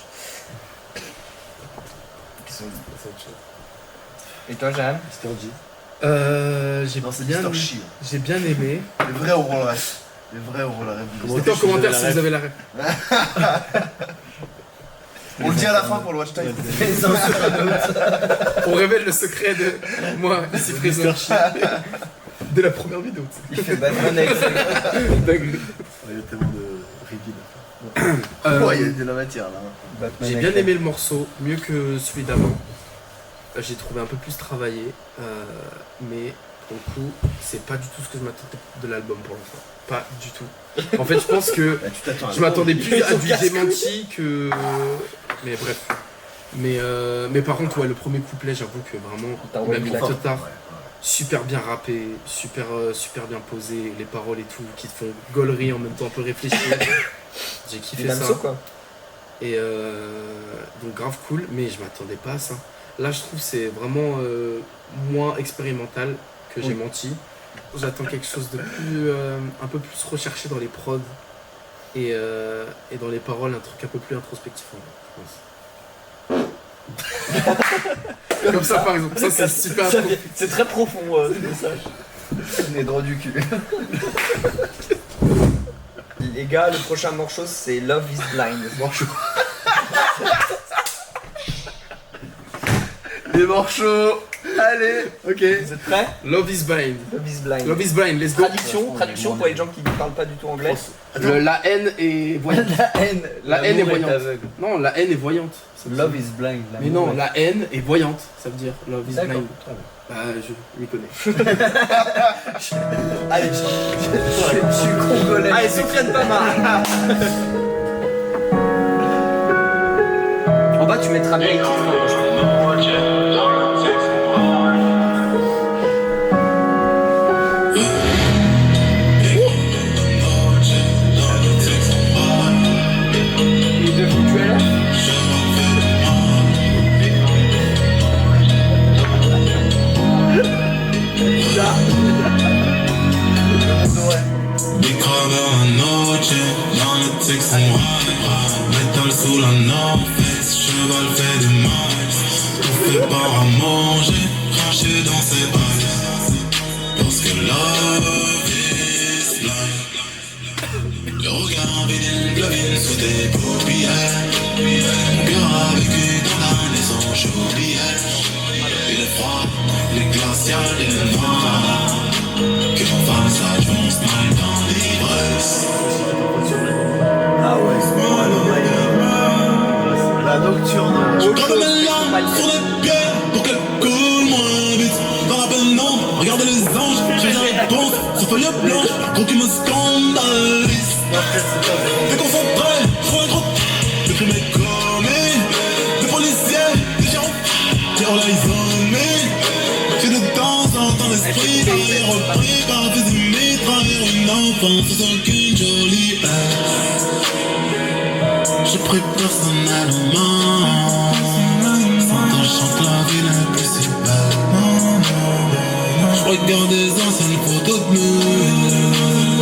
Et toi, Jeanne? Mr. G. Non, c'est bien, Mr. Chi. j'ai bien aimé. Les vrais auront la ref. Les vrais auront la ref. Mettez en commentaire si vous avez la ref. On le dit à la fin pour le watch time. On révèle le secret de moi, ici présent. De la première vidéo. Il fait Batman avec ses... Dingue. Il y a tellement de reveal. Ouais, il y a de la matière là. Batman J'ai avec bien aimé le morceau, mieux que celui d'avant. J'ai trouvé un peu plus travaillé, mais pour le coup, c'est pas du tout ce que je m'attendais de l'album pour l'instant. Pas du tout. En fait, je pense que Bah, tu t'attends à je m'attendais plus Il à faut du casse-couille. démenti que. Mais bref. Mais par contre, ouais, le premier couplet, j'avoue que vraiment, T'as il m'a envoyé mis une la claque. totale. Super bien rappé, super bien posé, les paroles et tout, qui te font gaulerie en même temps un peu réfléchir. J'ai C'est kiffé ça. Damso, quoi. Et donc grave cool, mais je m'attendais pas à ça. Là, je trouve que c'est vraiment moins expérimental que j'ai menti. J'attends quelque chose de plus, un peu plus recherché dans les prods et dans les paroles, un truc un peu plus introspectif, je pense. Comme ça, par exemple, ça c'est super Ça, introspectif. c'est très profond, ce message. On est droit du cul. Les gars, le prochain morceau, c'est Love is Blind. Les morceaux. Allez. Ok. Vous êtes prêts? Love is blind. Love is Blind. Love is blind, let's go. Traduction pour les gens qui ne parlent pas du tout anglais. La haine est voyante. La haine est L'amour voyante. aveugle. Non, la haine est voyante. Ça veut Love dire. is blind. Mais l'amour non, est- la haine est voyante, ça veut dire love is D'accord. blind. Très bien. Bah, je m'y connais. Allez, je suis congolais. Allez, Sofiane Pama. En bas, tu mettras bien les titres. Les deux virtuels. prépare à manger, cracher dans ses bails. Parce que love is life. Le regard vinyle glovine sous tes paupières. Mon cœur a vécu dans la maison chaudière. Il est froid, il est glacial, il est noir. Que l'on fasse ça, on smile dans l'ivresse. Ah ouais, c'est bon, la nocturne. Je colle mes larmes sur les pierres pour qu'elles coulent moins vite. Dans la peine d'ombre, regardez les anges, j'ai la réponse sur feuille blanche, gros qui me scandalise. Déconcentré, je vois un gros le crime est commis. Les policiers, les gens, tirent la isolée. J'ai de temps en temps l'esprit d'aller repris par des ennemis, travers une enfance sans qu'une jolie air. J'ai pris personnellement. Quand je chante la vie n'est plus si belle. Je regarde des anciennes photos de nous.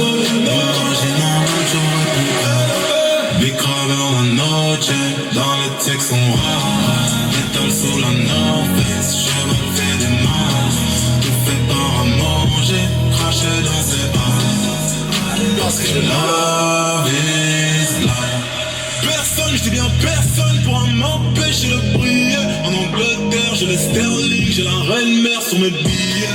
Imaginant un jour plus belle. Bicraveur la noche, dans les textes on rare. Métal sous la norvège, cheval fait des marches. Tout fait par à manger, cracher dans ses bras. Parce que love is life. Personne, je dis bien personne pourra m'empêcher de briller. En Angleterre, j'ai les sterling, j'ai la reine-mère sur mes billets.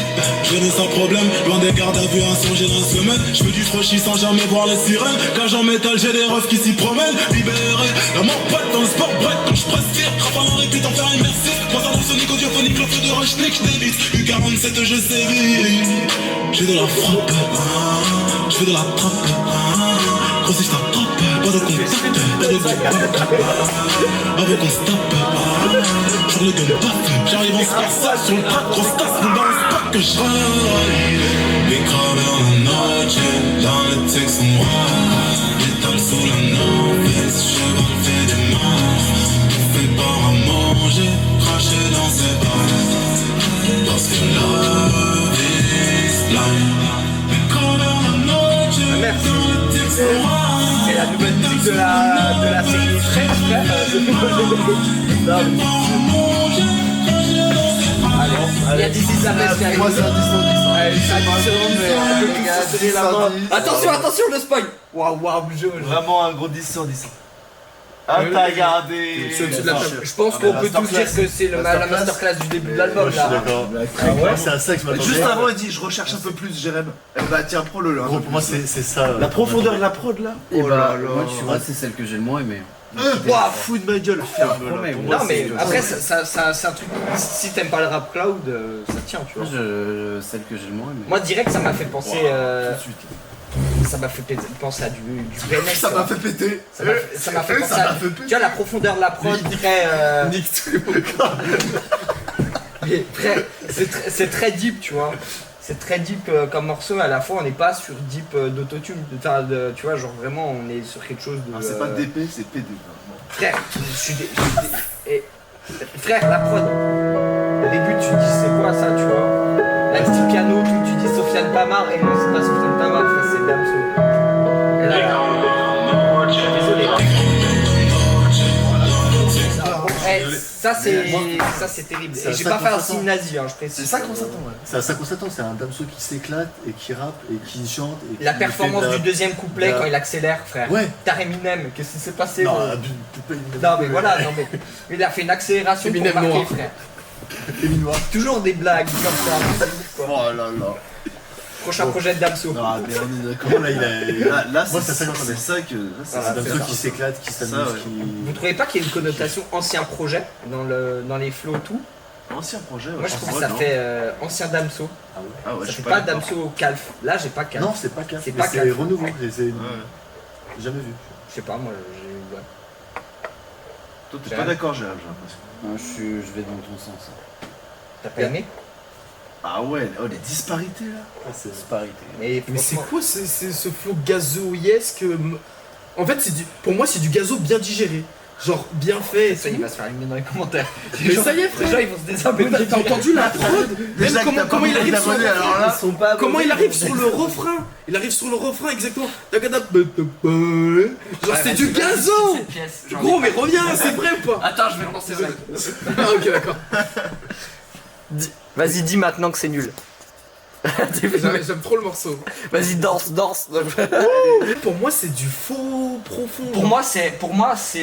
Je n'ai sans problème, loin des gardes à vue, insurgés dans la semaine. Je fais du frotchi sans jamais voir les sirènes. Cage en métal, j'ai des refs qui s'y promènent. Libéré, la mort pote dans le sport break. Quand je presse tir, rafale en répit en faire immersif. Croisant dans sonique, audiophonique, le feu de Rushnick, je t'évite. U47, je sévis. J'ai de la frappe, je fais de la trappe. Gros si je t'attrape, pas de contact, pas de back. Avec on se tape, sur le gun paf. J'arrive en sparsa sur le track, grosse tasse, dans le spot que je ride. Les craveurs la noche, dans le texte on rase. Métal sous la norvège, cheval fait des marches. Tout fait par à manger, cracher dans ses bails. Parce que love is life. Les craveurs la noche, Merci. dans le texte on rase. C'est la nouvelle musique de la série Friends, frère. Il y a 10 la baisse qui arrive. Moi, c'est un 10 sur 10. Allez, ça dit secondes, mais on peut plus gars, se serrer la 10 sur main. 10. Attention, attention, le spoil. Waouh, jaune. Vraiment un gros 10 sur 10. Ah, t'as gardé. C'est au-dessus de la table. Je pense qu'on peut tous dire que c'est la masterclass du début de l'album, Je suis là. d'accord. C'est un sexe, maintenant. Juste avant, il dit je recherche un peu plus, Jérém. Bah tiens, prends-le là. Gros, pour moi, c'est ça. La profondeur de la prod là. Et Oh bah, là là. moi, tu vois, c'est celle que j'ai le moins aimé. Ouah, fou de ma gueule, ferme là. Pour moi, Non, mais c'est- après, ça, c'est un truc. Si t'aimes pas le rap cloud, ça tient, tu vois. Celle que j'ai le moins aimé. Moi, direct, ça m'a fait penser. Tout de suite. Ça m'a fait penser à du PNL. Ça m'a fait péter. Ça m'a fait penser Ça à. m'a fait péter. Tu vois, la profondeur de la prod, très. Nique tous les mots. Mais frère, c'est très deep, tu vois. C'est très deep comme morceau, à la fois on n'est pas sur deep d'autotune. Enfin, tu vois, genre vraiment on est sur quelque chose de. Ah, c'est pas DP, c'est PD. Frère, frère, la prod. Au début tu te dis c'est quoi ça, tu vois. La petite piano, tu dis Sofiane Pamar, et non c'est pas Sofiane Pamar, frère, c'est Damso. Et là, désolé. Ça c'est terrible. C'est Et à je vais ça pas qu'on faire un s'attend. signe nazi, hein, je précise. C'est ça qu'on s'attend, ouais. C'est à ça qu'on s'attend, c'est un Damso qui s'éclate et qui rappe et qui chante. Et La qui performance fait de du deuxième couplet la- quand il accélère, frère. Ouais. T'as Eminem, qu'est-ce qui s'est passé Non, ouais. pas une. Non mais voilà, non mais il a fait une accélération Eminem pour marquer, noir. frère. Éminois. Toujours des blagues comme ça. quoi. Oh là là. Prochain projet de Damso. Non, mais on est d'accord, là, il a. Là, Moi, c'est c'est ça qu'on c'est connaît. ça que. Là, c'est C'est Voilà, Damso c'est ça. qui s'éclate, qui s'amuse, Ça, ouais. Vous qui. trouvez pas qu'il y a une connotation ancien projet dans les flows tout? Ancien projet, ouais. Moi je trouve que Ouais, ça non. fait ancien Damso. Ah ouais. Ah ouais, Ça je fait suis pas d'accord. Damso calf. Là j'ai pas calf. Non, c'est pas Calf. C'est mais pas C'est Calf. renouveau. C'est Ouais. jamais vu. Je sais pas, moi j'ai. Ouais. Toi, t'es Jérém. pas d'accord, Jérém, j'ai l'impression. Non, je vais dans ton sens. T'as pas aimé? Ah ouais, oh, les disparités là. C'est Disparité. Mais Mais c'est franchement, quoi ce flow gazoïesque En fait, pour moi, c'est du gazo bien digéré. genre bien fait et Ça, tout. il va se faire éliminer dans les commentaires. Mais ça y est, frère. Les gens, ils vont se désabonner. T'as entendu la prod? Même Déjà que t'as comment pas il arrive sur d'abonnés, le alors là. Ils sont pas Comment il abonnés, arrive donc- sur le refrain? Il arrive sur le refrain exactement. Genre c'est du gazon. Gros mais reviens, c'est vrai ou pas? Attends, je vais relancer ça. Ah ok d'accord. Vas-y, dis maintenant que c'est nul. J'aime trop le morceau. Vas-y, danse. Pour moi c'est du faux profond. Pour moi, c'est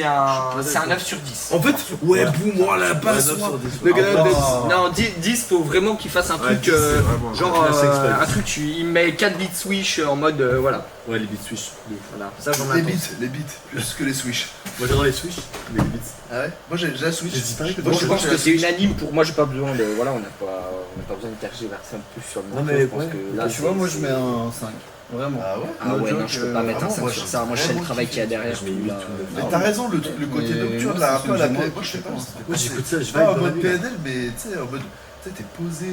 un 9 sur 10. En fait, ouais, boum, moi la basse, Ouais, 9 moi. sur 10, Le ouais. gars, Non, 10, faut vraiment qu'il fasse un Ouais, truc 10, c'est vraiment genre un sex un truc, il met 4 bits swish en mode voilà. Ouais, les beats Switch. Voilà, ça j'en Les attends. beats, plus que les Switch. Moi j'adore les Switch, mais les beats. Ah ouais? Moi j'ai la Switch. J'ai disparu. Moi, Moi je pense j'ai que la c'est Switch. unanime pour moi, j'ai pas besoin de voilà, on n'a pas besoin de tergiverser un peu sur le Non morceau, mais je pense que là tu vois, moi je mets un 5. Vraiment. Ah ouais? ah ouais, non, je peux pas mettre un vraiment, 5 moi, sur je- ça. Moi je sais le vraiment travail qu'il y a derrière. Je mets tout, 8 là. ou Mais t'as raison, le côté Mais nocturne moi, là, un c'est peu à ce la que PNL. j'aime. Moi je sais pas. Moi j'écoute ça, je Pas vais en mode PNL, mais tu sais, en mode. Tu sais, t'es posé,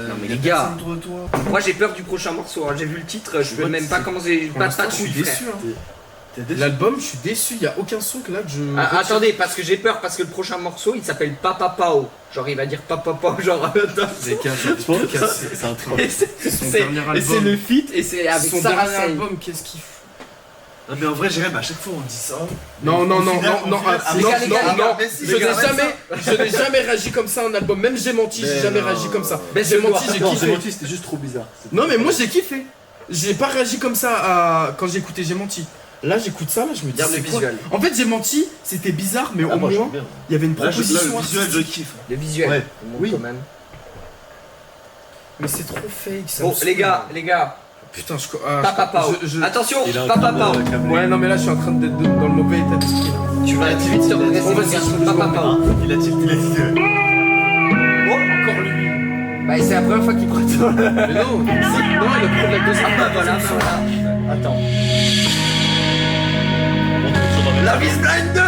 Non, mais y a les gars. personne autour de toi. Moi j'ai peur du prochain morceau, hein. J'ai vu le titre, je peux vois, même pas c'est- commencer, Pour pas l'instant, de je suis trouille, frère. déçu. Hein. T'es déçu. L'album, je suis déçu. Il y a aucun son que là que je. Ah, attendez, parce que j'ai peur, parce que le prochain morceau il s'appelle Papa Pao. Genre il va dire Papa Pao, genre. Je pense que c'est un truc. Et c'est Son dernier et c'est album. le feat et c'est avec Son Sarah dernier Say. album, qu'est-ce qu'il fout? Non, mais en vrai, Jérém, à chaque fois on dit ça. Non, non, Au non, final- non, non, au final, ah, les non, gars, les non, gars, les non, gars, mais si, je les gars, n'ai jamais réagi comme ça à un album, même j'ai menti, j'ai Mais jamais non. réagi comme ça. Mais J'ai c'est menti, j'ai Non, j'ai kiffé. menti, c'était juste trop bizarre. Non, mais moi j'ai kiffé. J'ai pas réagi comme ça à... quand j'ai écouté J'ai menti. Là j'écoute ça, là je me dis Regarde le c'est quoi? visuel. En fait j'ai menti, c'était bizarre, mais Ah, au moi, moins j'aime bien. il y avait une Là, proposition le visuel, je artistique. kiffe. Le visuel, Ouais. il montre Oui. quand même. Mais c'est trop fake ça. Bon, me saoule. les gars, Putain, Papa Pao. Attention, Papa Pao. Ouais, non, mais là je suis en train d'être dans le mauvais état d'esprit. là. Tu vas vite te redresser, Bon, mon vas-y, garçon. je Papa m'en Pao. Il a tilté. Oh, encore lui. Bah, c'est la première fois qu'il prend ça. Mais non, il a pris la deuxième. Ah bah voilà, bah voilà. Attends. La Vis Blind 2.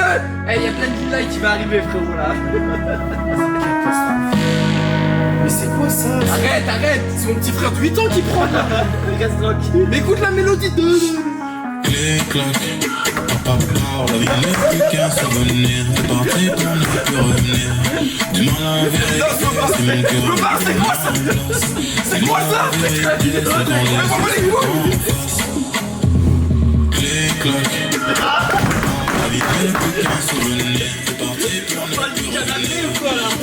Eh, il y a plein de delay qui va arriver, frérot, là. Mais c'est quoi ça? Arrête. C'est mon petit frère de 8 ans qui prend. Reste tranquille. Mais écoute la mélodie de. Clic, clac, papa part, la vie n'est plus qu'un souvenir. C'est parti pour ne plus revenir. Demain la vérité, c'est mon cœur. C'est quoi ça? C'est quoi ça? C'est quand les clic, clac, la vie n'est plus qu'un souvenir. C'est parti pour ne plus revenir.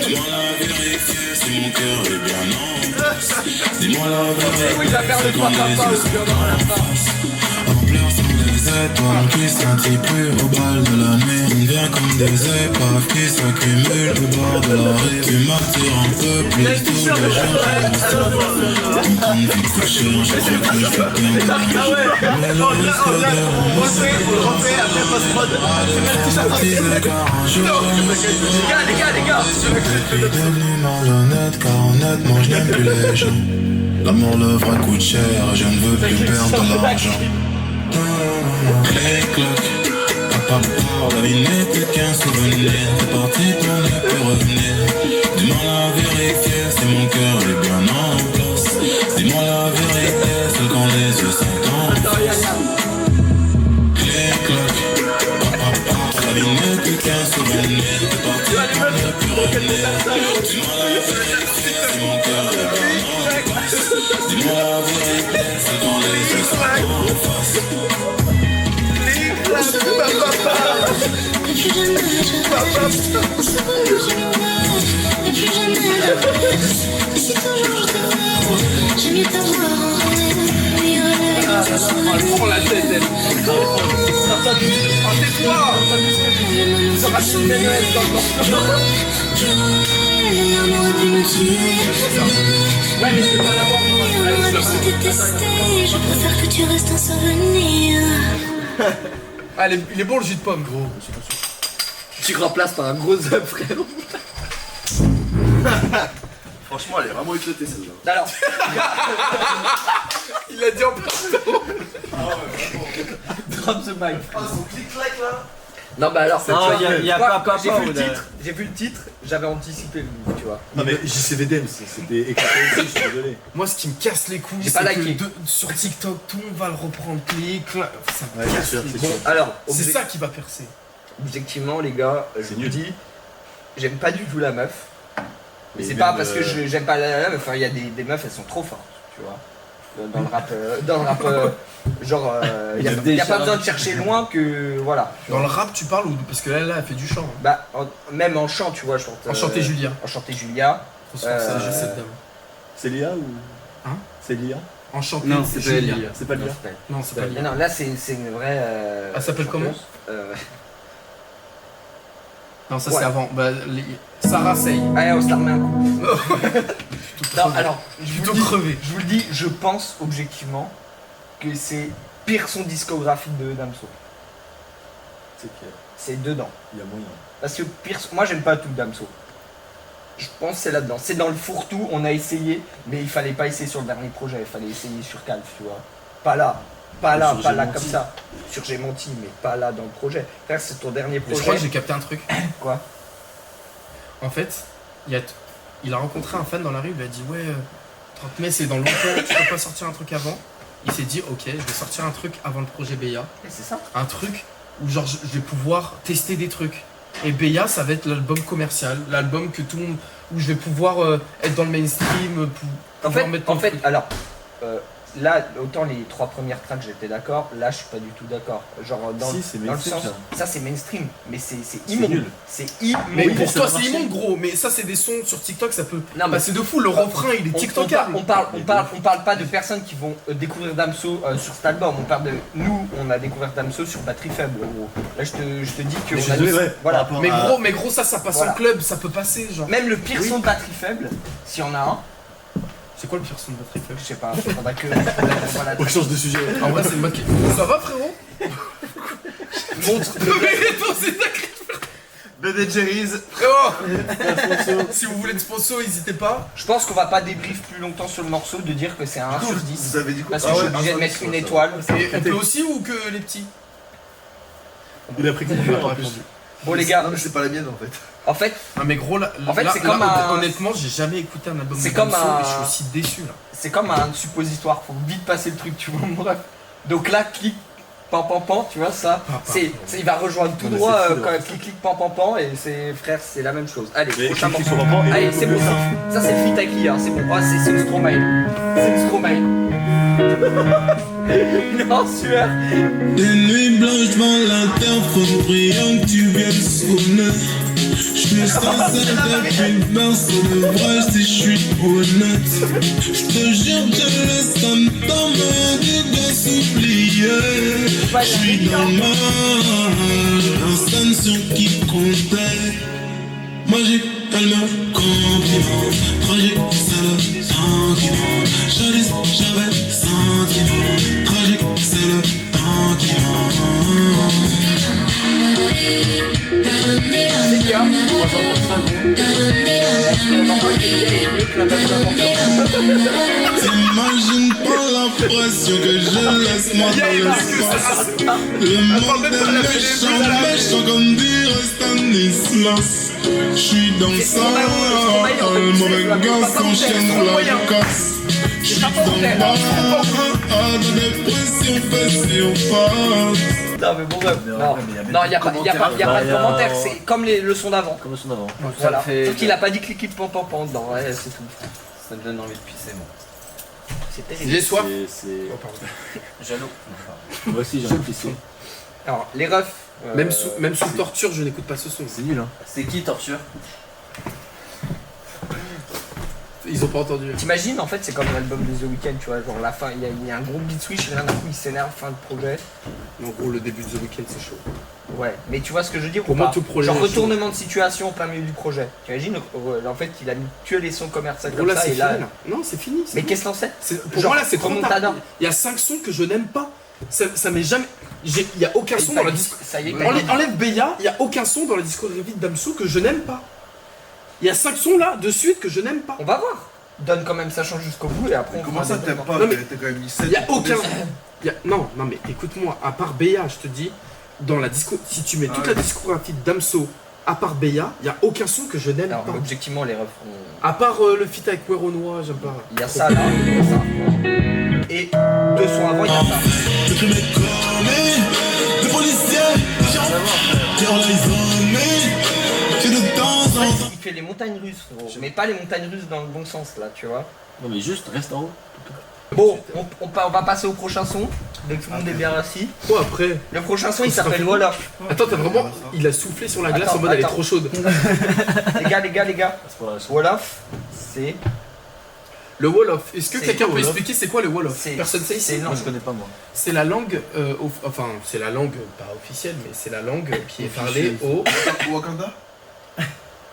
Demain la vérité, c'est mon cœur est bien en place. Dis-moi la vérité, Il va faire le 3 Papa aussi, on aura la face. en plein sont des étoiles qui s'attribuent au bal de la nuit. On vient comme des épaves qui s'accumulent au bord de la rue. Tu m'attires un peu plus tous les jours. On compte vite coucher, je crois que je vais perdre. Mais le risque de car un jour Les gars. je suis devenu marionnette car honnêtement je n'aime plus les gens. L'amour, le vrai coûte cher, je ne veux plus perdre de l'argent. Clic, clac, papa part, la vie n'est plus qu'un souvenir. C'est parti pour ne plus revenir. Dis-moi la vérité, si mon cœur est bien en place. Dis-moi la vérité, c'est quand les yeux sont en face. Clic, clac, papa part, la vie n'est plus qu'un souvenir. C'est parti pour ne plus revenir. Dis-moi la vérité, si mon cœur est bien en place. Dis-moi la vérité, c'est quand les yeux sont en face. Prends la tête, elle. Tais-toi. Ça va sur mes Noël dans le morceau. Ouais, mais je peux pas l'avoir. Je préfère que tu restes un souvenir. Ah, il est bon le jus de pomme, gros. Tu remplaces par un gros œuf, frérot. Franchement, elle est vraiment éclatée celle-là. Alors, Il a dit en plateau. drop the mic. Ah, son clic-clac là. Non, bah alors, Non, tu vois, y a moi, pas quand j'ai Papa vu le ou titre, j'avais anticipé le tu vois. Non mais JCVDM, c'était éclaté aussi, je suis désolé. Moi, ce qui me casse les couilles, J'ai c'est pas que liké. sur TikTok, tout le monde va le reprendre. Clic, clac. Ça me Ouais, casse c'est sûr, les c'est couilles. sûr. Alors, C'est ça qui va percer. objectivement les gars, je C'est vous nul. dis, j'aime pas du tout la meuf. Mais Et c'est même, pas parce que j'aime pas la meuf, enfin il y a des meufs, elles sont trop fortes, tu vois. Dans le rap, genre, il y a pas besoin de chercher loin que, voilà. Dans le rap, tu parles ou parce que là, elle fait du chant. Hein. Bah, même en chant, tu vois, je chante. Enchanté Julia. Enchanté Julia. Trop fort, ça, j'ai cette dame. C'est Lia ou. Hein C'est Lia Enchanté Non, c'est pas Julia. Lia. C'est pas Non, Lia. c'est pas elle. Non, c'est pas Non, Lia. non, là c'est une vraie. Elle s'appelle comment chanteuse. Non, ça Ouais. c'est avant. Bah, Sarah Sey. Allez, on se la remet un coup. Non, alors, Plutôt crevé. je vous le dis, je pense objectivement que c'est pire son discographique de Damso. C'est qu'il C'est dedans. y a moyen. Parce que pire, moi j'aime pas tout Damso. Je pense que c'est là-dedans. C'est dans le fourre-tout, on a essayé, mais il fallait pas essayer sur le dernier projet, il fallait essayer sur Calf, tu vois. Pas là, pas là, Sur pas J'ai là menti. comme ça. Sur J'ai menti, mais pas là dans le projet. Frère, c'est ton dernier Mais je crois que projet. j'ai capté un truc. Quoi? En fait, il a rencontré un fan dans la rue, il lui a dit ouais, 30 mai c'est dans longtemps, tu peux pas sortir un truc avant. Il s'est dit ok, je vais sortir un truc avant le projet Beya. C'est ça. Un truc où genre je vais pouvoir tester des trucs. Et Beya ça va être l'album commercial, l'album que tout le monde, où je vais pouvoir être dans le mainstream, En fait, pouvoir mettre mon truc. alors, là, autant les 3 premières tracks j'étais d'accord, là je suis pas du tout d'accord. Genre dans, Si, c'est dans le mainstream, sens, ça. ça c'est mainstream, mais c'est C'est immonde. nul. C'est immonde. Mais Oui, pour ça toi va c'est marcher. immonde gros, mais ça c'est des sons sur TikTok, ça peut Non, mais passer de fou, le refrain il est TikTokable. on parle pas de personnes qui vont découvrir Damso sur cet album. On parle de nous, on a découvert Damso sur Batterie Faible. Gros. Là, je te dis que Mais on a je sais, ouais, voilà. par rapport Mais à- gros, ça passe Voilà. en club, ça peut passer genre. Même le pire son de Batterie Faible, s'il y en a un, C'est quoi le pire son de Batterie Faible? je sais pas, faudra que voilà, On change de sujet. En vrai c'est le mec qui... Ça va frérot? montre. Mais attends, c'est d'accord. Ben Jerry's. Frérot, si vous voulez de sponsor, n'hésitez pas. Je pense qu'on va pas débrief plus longtemps sur le morceau, de dire que c'est un 1 sur 10. Vous avez dit quoi? Parce que je suis obligé de mettre une étoile. Et on peut aussi ou que les petits? Il a pris On coupure n'a pas en plus. répondu. Bon les gars, Non mais c'est pas la mienne en fait. en fait, Ah mais gros là, En fait, là- c'est comme là, un- honnêtement j'ai jamais écouté un album C'est de comme Damso un- et je suis aussi déçu là. c'est comme un suppositoire, faut vite passer le truc, tu vois, mon ref. Donc là, clic, pan pan pan, tu vois ça, il va rejoindre tout Non, mais droit c'est fou, quand là. clic clic pan pan pan et c'est frère, c'est la même chose. Allez, Mais prochain clic, morceau. clic, pan, pan, et- Allez, c'est bon ça. Ça c'est le feat avec Lia, c'est bon. Oh, c'est le Stromae. C'est le Stromae. Non, sueur. Des nuits blanches devant l'interphone, priant que tu viennes sonner. Je suis sincère depuis une personne de vrai si je suis honnête. Je te jure que le symptôme me dit de s'oublier. Je suis dans le mal, personne sur qui compter. Magique, elle me complimente. Tragique, c'est le temps qui monte. Jadis, j'avais sentiment. Tragique, c'est le temps qui monte. C'est Lia. Moi j'entends T'imagines pas la pression que je laisse moi dans l'espace. Le monde est méchant, méchant comme dirait Stanislas. J'suis dans ça, le mauvais gars s'enchaîne la casse. J'suis dans le bar, de dépression fait surface. Non mais bon bref, Mais en non, vrai, mais y a même non, y a pas de pas de commentaire. commentaire, c'est comme les leçons d'avant. Comme son avant. Voilà. fait- Sauf qu'il a pas dit clic clic pan pan pan dedans, ouais, c'est tout. Ça me donne envie de pisser, moi. C'est terrible. J'ai soif. C'est. Oh, pardon. Jaloux. Moi aussi j'ai un pisser. Alors, les refs. Même sous torture je n'écoute pas ce son. C'est nul hein. C'est qui, Torture? Ils ont pas entendu. T'imagines, en fait, c'est comme l'album de The Weeknd, tu vois, genre la fin, il y a un gros beat switch, et d'un coup il s'énerve, fin de projet. En gros le début de The Weeknd c'est chaud. Ouais, mais tu vois ce que je veux dire Pour ou moi, pas tout projet Genre est chaud. retournement de situation au plein milieu du projet. T'imagines, en fait, il a mis que les sons commerciaux Gros comme là ça c'est et fini là. là. Non c'est fini. c'est Mais bon. qu'est-ce qu'on sait Pour Genre, moi là c'est trop remontada. tard. Il y a 5 sons que je n'aime pas. Ça m'est jamais. Il y a aucun son dans la disco. Ça y est, Enlève Beya, il y a aucun son dans la discographie de Damso que je n'aime pas. Il y a 5 sons là de suite que je n'aime pas. on va voir. Donne quand même sa chance jusqu'au bout et après on Comment fera ça des t'aimes points. pas? Non, mais T'as quand même mis 7. Il y a aucun. Non mais écoute-moi, à part Beya, je te dis, dans la disco, si tu mets toute la discographie de Damso, à part Beya, il y a aucun son que je n'aime Alors, pas. objectivement, les refs, À part le feat avec Weronois, j'aime pas. il y a ça là, il y a ça. Et 2 sons avant, il y a ça. Le crime est commis, le policier, cœur là ils ont aimé. Que de temps en temps. Il fait les montagnes russes, frérot. Mais pas les montagnes russes dans le bon sens, là, tu vois. Non, mais juste reste en haut. Bon, on va passer au prochain son. Dès que tout le monde est bien assis. Quoi après? Le prochain son, il sera s'appelle fini. Wolof. Attends, t'as vraiment. Il a soufflé sur la glace Attends, en mode elle est attends. trop chaude. Les gars. Wolof, c'est. Le Wolof, est-ce que C'est quelqu'un peut Wolof. expliquer c'est quoi le Wolof? C'est- Personne sait ici? c'est- Moi, je connais pas, moi. C'est la langue, enfin, c'est la langue pas officielle, mais c'est la langue qui est parlée au. Wakanda?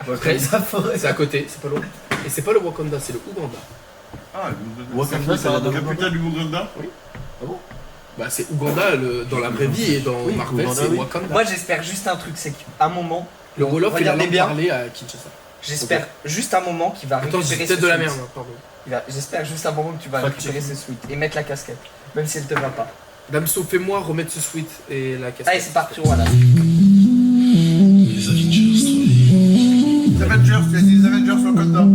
Après, c'est à côté, c'est pas loin. Et c'est pas le Wakanda, c'est le Ouganda. Ah, Wakanda, ça a l'air de- capitale du Ouganda? Bah, c'est Ouganda dans la vraie vie et dans Oui, Marvel, Ouganda, c'est oui. Wakanda. Moi, j'espère juste un truc, c'est qu'à un moment, Le Wolof est la regardez langue bien. parlée à Kinshasa. j'espère juste un moment qu'il va Attends, récupérer j'ai peut-être ce de la sweat. merde, hein, pardon. J'espère juste un moment que tu vas Facture. récupérer ce sweat et mettre la casquette, même si elle te va pas. Damso, fais-moi remettre ce sweat et la casquette. Allez, c'est parti, voilà. Les Avengers, Les Avengers, tu as dit les Avengers Wakanda. Attends.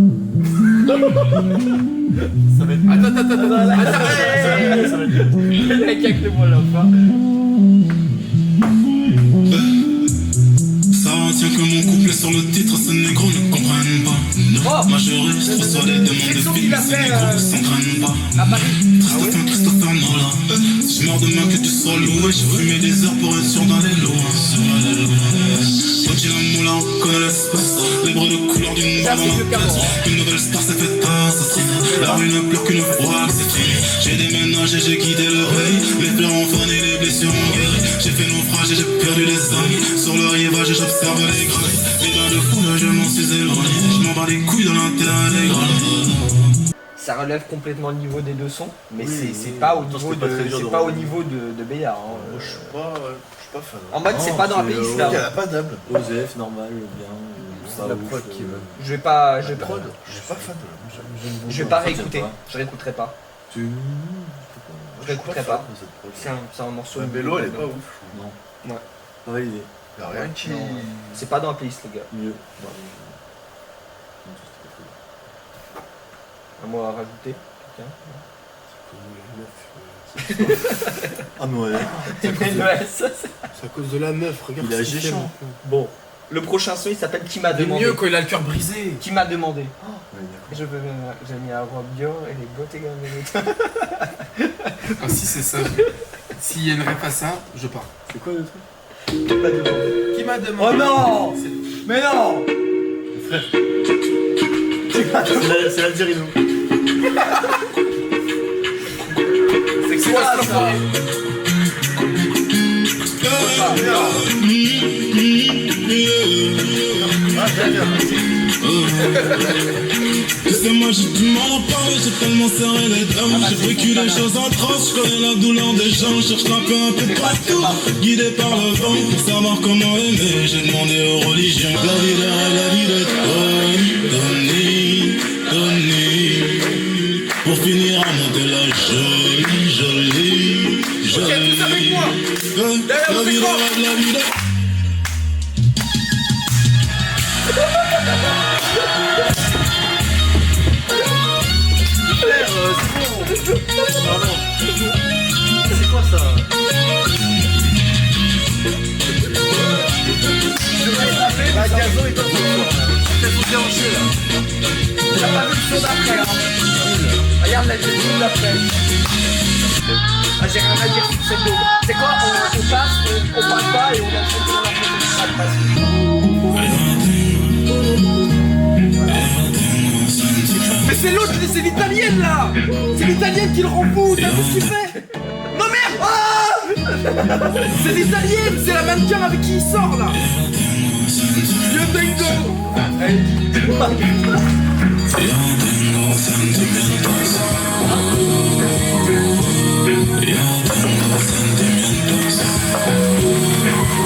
Le mec avec le Wolof, hein. ça retient que mon couplet sur le titre, ce négro ne comprennent pas. Oh. Majoriste, reçoit des demandes de films, ces négros ne s'entraînent pas. À Paris. Christopher Nolan. Si je meurs demain que tu sois loué, j'ai fumé des heures pour être sûr d'aller loin. Quand il y a un moulin, on connaît l'espace. Les bruits de couleur d'une balle dans la place. Une nouvelle star s'est faite assassine. La rue ne pleure qu'une fois, c'est fini. J'ai déménagé, j'ai quitté le reuil. Les pleurs ont fané, les blessures ont guéri. J'ai fait naufrage et j'ai perdu les amis. Sur le rivage, j'observe les grains. Les bains de foule, je m'en suis éloigné. Je m'en bats les couilles de l'intérêt des grains. Ça relève complètement le niveau des deux sons, mais Oui, c'est oui. pas au Pourtant, niveau c'était pas très dur c'est de pas au revenir. niveau de Béard. hein. Moi, je suis pas fan. En mode, c'est pas dans la playlist là. Il y a pas d'âme. Osef, normal, bien. Ça La ouf, prod qui veut. Je vais pas, Je suis pas fan. je vais pas réécouter. Je réécouterai pas. Tu. Je réécouterai pas. C'est un morceau. La mélo, elle est pas ouf. Non. Ouais. Pas validé. Il y a rien qui. Non. C'est pas dans la playlist les gars. Mieux. Un mot à rajouter. Ah, mais ouais. Ouais, ça, c'est- C'est à cause de la meuf, regarde. Il est ce qu'il fait, géchant. mon frère. Bon, le prochain son il s'appelle Qui m'a Mais demandé. mieux quand il a le cœur brisé. Qui m'a demandé. Ouais, d'accord. Je veux j'ai mis un robe Dior et les bottes et Ah si c'est ça. S'il y a une ref à ça, je pars. C'est quoi le truc? Qui m'a demandé. Qui m'a demandé? Oh non. Mais non. C'est l'Algérie, nous. C'est quoi ça? Tu sais, moi j'ai du mal à parler, j'ai tellement serré les dents. J'ai vécu des choses atroces, je connais la douleur des gens. Cherche la paix un peu partout, guidé par le vent. Pour savoir comment aimer, j'ai demandé aux religions. La vie de rêve, la vie de donner. Pour finir à monter la jolie. Ok, tous avec moi. Derrière, La on fait vie de quoi? rêve, la vie de. C'est quoi ça? Bah, Gazo est en train T'as pas vu le son d'après, hein. Regarde la vidéo d'après. Ah, j'ai rien à dire sur cette vidéo. C'est quoi, on passe, on parle pas et on a fait dans la Mais c'est l'autre, c'est l'italienne là. C'est l'italienne qui le rend fou. T'as vu ce qu'il fait? Non merde. Ah, c'est l'italienne, c'est la mannequin avec qui il sort là. Yo tengo.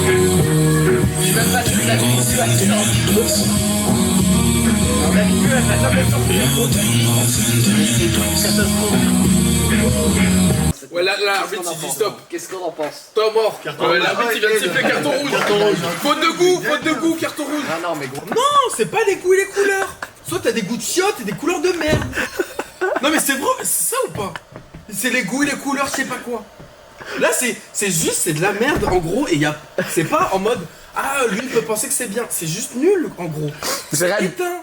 Je vais pas sur la situation. On a vu, elle va jamais sortir. Ouais là, l'arbitre il dit stop. Qu'est-ce qu'on en pense? Stop mort. Ouais, l'arbitre il vient de siffler carton rouge. Faute de goût, carton rouge. Ah non, mais gros. Non, c'est pas les goûts et les couleurs. Soit t'as des goûts de chiottes et des couleurs de merde. Non mais c'est vrai, c'est ça ou pas? C'est les goûts et les couleurs, je sais pas quoi. Là c'est juste, c'est de la merde en gros et c'est pas en mode Ah, lui il peut penser que c'est bien. C'est juste nul, en gros. C'est Jérém, éteint.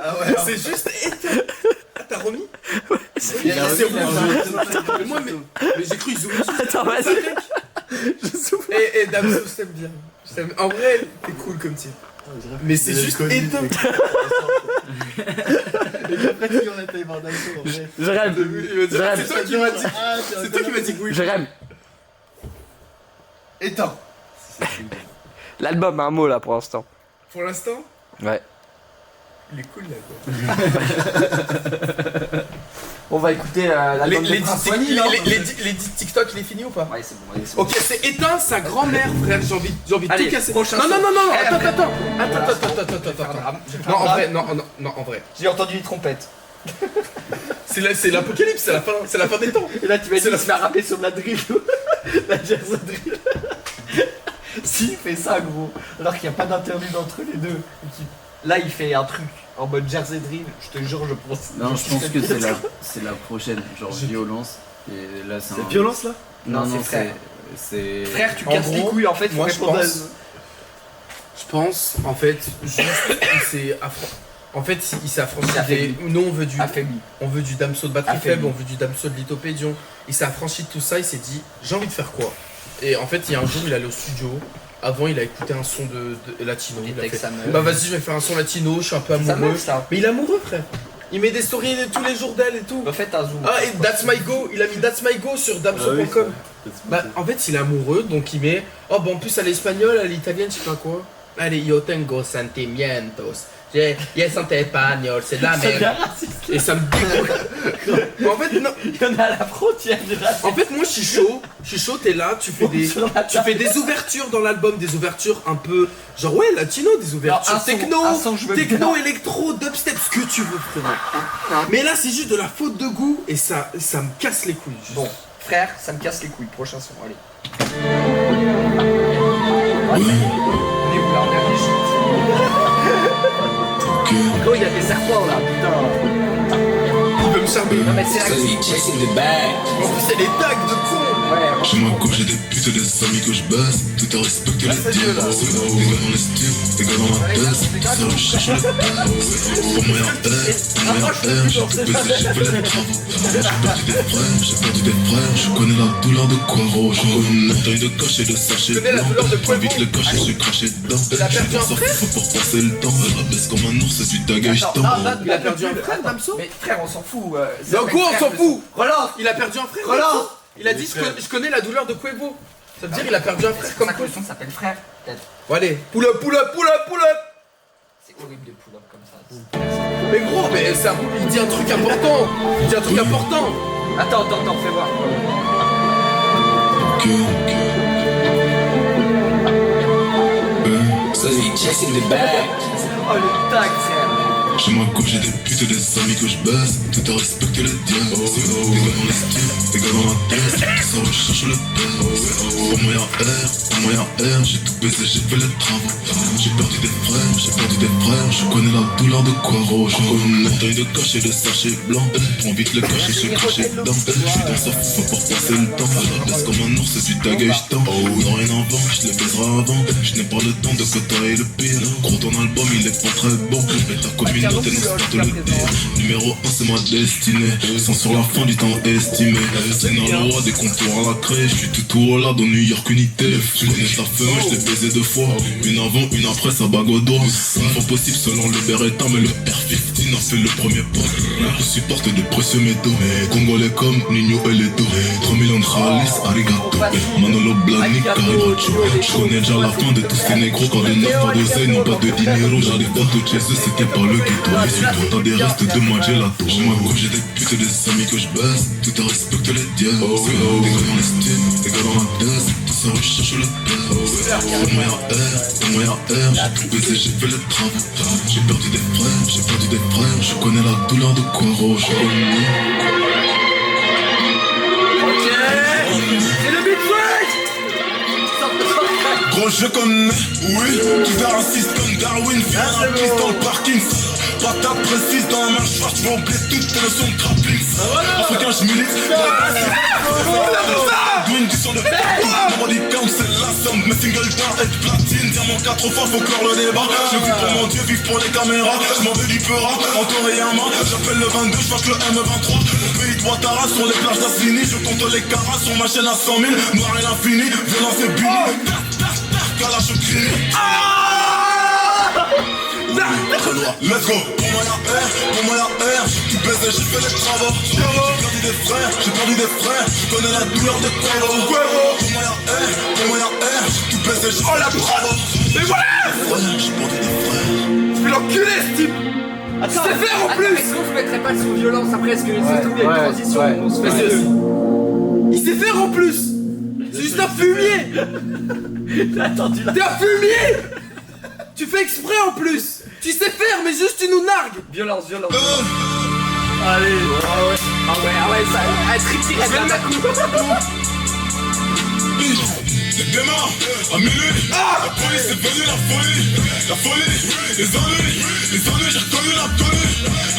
Ah ouais. C'est juste éteint. Ah, t'as remis C'est Mais moi, mais j'ai cru zoomer. attends, vas-y. Je souffle. Et Damso, je t'aime bien. En vrai, t'es cool comme type. Mais c'est juste éteint. Et après, si on était voir Damso, en vrai. Jérém, C'est toi qui m'as dit. C'est toi qui m'as dit que oui. Jérém, Éteins. l'album a un mot là pour l'instant. Pour l'instant, Ouais. il est cool là quoi. On va écouter l'album de Prince Wally, là. Les TikTok, il est fini ou pas? Ouais, c'est bon, allez, c'est bon. Ok, c'est éteint sa grand-mère, frère. J'ai envie de Allez, tout casser. prochain Non, son. non, non, non, Eh, attends. Je vais faire un drame. Non, en vrai, non, en vrai. J'ai entendu les trompettes. C'est l'apocalypse, c'est la fin des temps. Et là, tu vas C'est dire, la- il se met à rapper sur la drill. La jazz drill. S'il fait ça, gros, alors qu'il n'y a pas d'interlude entre les deux. Là, il fait un truc en mode Jersey Drill, je te jure, je pense. Non, je pense que c'est la prochaine, genre violence. Et là, c'est C'est un... violence là? Non, Non, non, c'est frère. c'est. Frère, tu En casses les gros, couilles en fait, faut moi, je répondre à- pense- Je pense, en fait, juste, en fait, il s'est affranchi Il s'est affaibli. Nous, affaibli. on veut du Damso de batterie Affaibli. faible, on veut du Damso de lithopédion. Il s'est affranchi de tout ça, il s'est dit, j'ai envie de faire quoi? Et en fait, il y a un jour, il allait au studio. Avant, il a écouté un son de latino. Il Il était a avec fait, sa meuf. bah vas-y, je vais faire un son latino, je suis un peu Ça amoureux. marche ça. Mais il est amoureux, frère. Il met des stories tous les jours d'elle et tout. Bah, faites un zoom. Ah, et That's My Go, il a mis That's My Go sur damso.com. Bah, en fait, il est amoureux, donc il met. Oh, bah en plus, elle est espagnole, elle est italienne, je sais pas quoi. Allez, yo tengo sentimientos. Yes, en espagnol, c'est de la C'est bien merde. raciste. Et ça me dégoûte. En fait, non. Il y en a à la frontière du racisme. En fait, moi, je suis chaud, t'es là, tu fais des ouvertures dans l'album, des ouvertures un peu. Genre, ouais, latino, des ouvertures. Non, un son- techno, un son, je veux techno, bien. électro, dubstep, ce que tu veux, frérot. Mais là, c'est juste de la faute de goût et ça me casse les couilles. juste. Bon, frère, ça me casse les couilles. Prochain son, allez. Ouais, On est où là? On est à l'Égypte. ok. Gros, il y a des serpents là, putain. Il veut me charmer. Non, mais c'est la. En plus, c'est des tags de con. Ouais, Chez moi, quand j'ai des putes et des amis que je baisse, tout est respecté les tiens. Des gars dans les styles, des gars dans la tête, ça recherche le père. Pour moi, y'a R, j'ai tout baisé, j'ai fait les travaux. J'ai perdu des frères, je connais la douleur de Quaro. Je connais la taille de cacher, de sachet connais la douleur de blanc. Quavo. Vite le cacher, j'ai craché dedans. Il a perdu un Je frère. faut pour passer le temps. Elle rabaisse comme un ours, c'est du tagay, je Attends, tombe. Il a perdu un frère, Damso. Mais frère, on s'en fout. Non, quoi, on s'en fout. Relance. Il a perdu un frère. Relance. Damso. Il a dit je connais la douleur de Quavo. Ça veut dire il a perdu un frère comme Comme quoi. le son s'appelle frère, peut-être. Bon, allez, pull up. C'est horrible de pull-up comme ça. Mais gros, mais il dit un truc important. Attends, fais voir. Oh le tag, frère. Chez moi, quand j'ai des putes et des amis que je baisse, tout est respecté les dieux. Des gars dans les styles, des gars dans la tête, ça recherche le père. Pour moi, y'a R, j'ai tout baisé, j'ai fait les travaux. J'ai perdu des frères, je connais la douleur de Quaro. Je connais la taille de cacher, de sachet blanc. Prends vite le cachet, j'ai craché dedans. J'suis dans sa fouf pour passer le temps. Elle baisse comme un ours, c'est du tagay, j'tends. Oh, non, rien avant, j'les baiserai avant. Je n'ai pas le temps de côtoyer le pire. Gros, ton album, il est pas très bon. Mais ta communauté n'ose pas te le dire. Numéro 1, c'est ma destinée. Sans sur la fin du temps estimé. C'est dans le roi des contours à la craie. J'suis tout au là dans New York unité. Je connais sa femme, j'l'ai baisé 2 fois. Une avant, une après, sa bague au doigt. Pas possible selon le Beretta, mais le R15 a fait le premier pas. Je supporte des précieux métaux. Congolais comme Nino et Leto. 3 millions de Khalis, arigato. Manolo Blahnik, Caribacho. Je connais déjà la fin de tous ces négros. Quand de 9 pas d'oseille, non pas de dinero. J'arrive pas de chez eux, c'était pas le ghetto. Mais si t'as des restes de moi, j'ai la tour. Chez moi, quand j'ai des putes et des amis que je baisse, tout est respecté les dieux. Des gars dans les styles, des gars dans la tête, tout ça recherche le père. Pour moi, y'a R, j'ai tout baisé, j'ai fait les travaux. J'ai perdu des frères, je connais la douleur de Quaro. Je connais. C'est le beat switch. Gros Gros je connais, oui, tu verras raciste comme Darwin, viens à la piste dans le parking. Patate précise dans la main, je vais oublier toutes tes leçons de grappling. Africain je milite, Gwyn du son de la body count c'est la somme. Mes singles d'art et de platine, diamant 4 fois faut clore le débat. Je vis pour mon dieu, vive pour les caméras. Je m'en vais du peura, encore et un main. J'appelle le 22, je fasse le M23. Au pays de Ouattara, sur les plages d'Assini. Je compte les caras sur ma chaîne à 100 000. Noir et l'infini, violence et bini. Calage au cri. Let's go. Pour moi y'a R, pour moi y'a R. Tu baises, j'ai fait les travaux. J'ai perdu des frères, j'ai perdu des frères. Je connais la douleur des Cuevo. Pour moi y'a R, pour moi y'a R. Tu baises, j'ai fait les travaux. Mais voilà! J'ai perdu des frères. Je vais l'enculer ce type! Attends, Tu sais faire en plus! Est-ce qu'on se mettrait pas le son violence après? Est-ce que c'est tout bien une transition? On se fait Vas-y, deux. Il sait faire en plus! C'est juste un fumier! T'es un fumier! Tu fais exprès en plus! Tu sais faire, mais juste tu nous nargues! Violence. Allez. Ah ouais, ça. Ah, Trixie, elle vient d'un coup. C'est demain, à minuit, la police est venue, la folie, les ennuis, j'ai reconnu la tenue.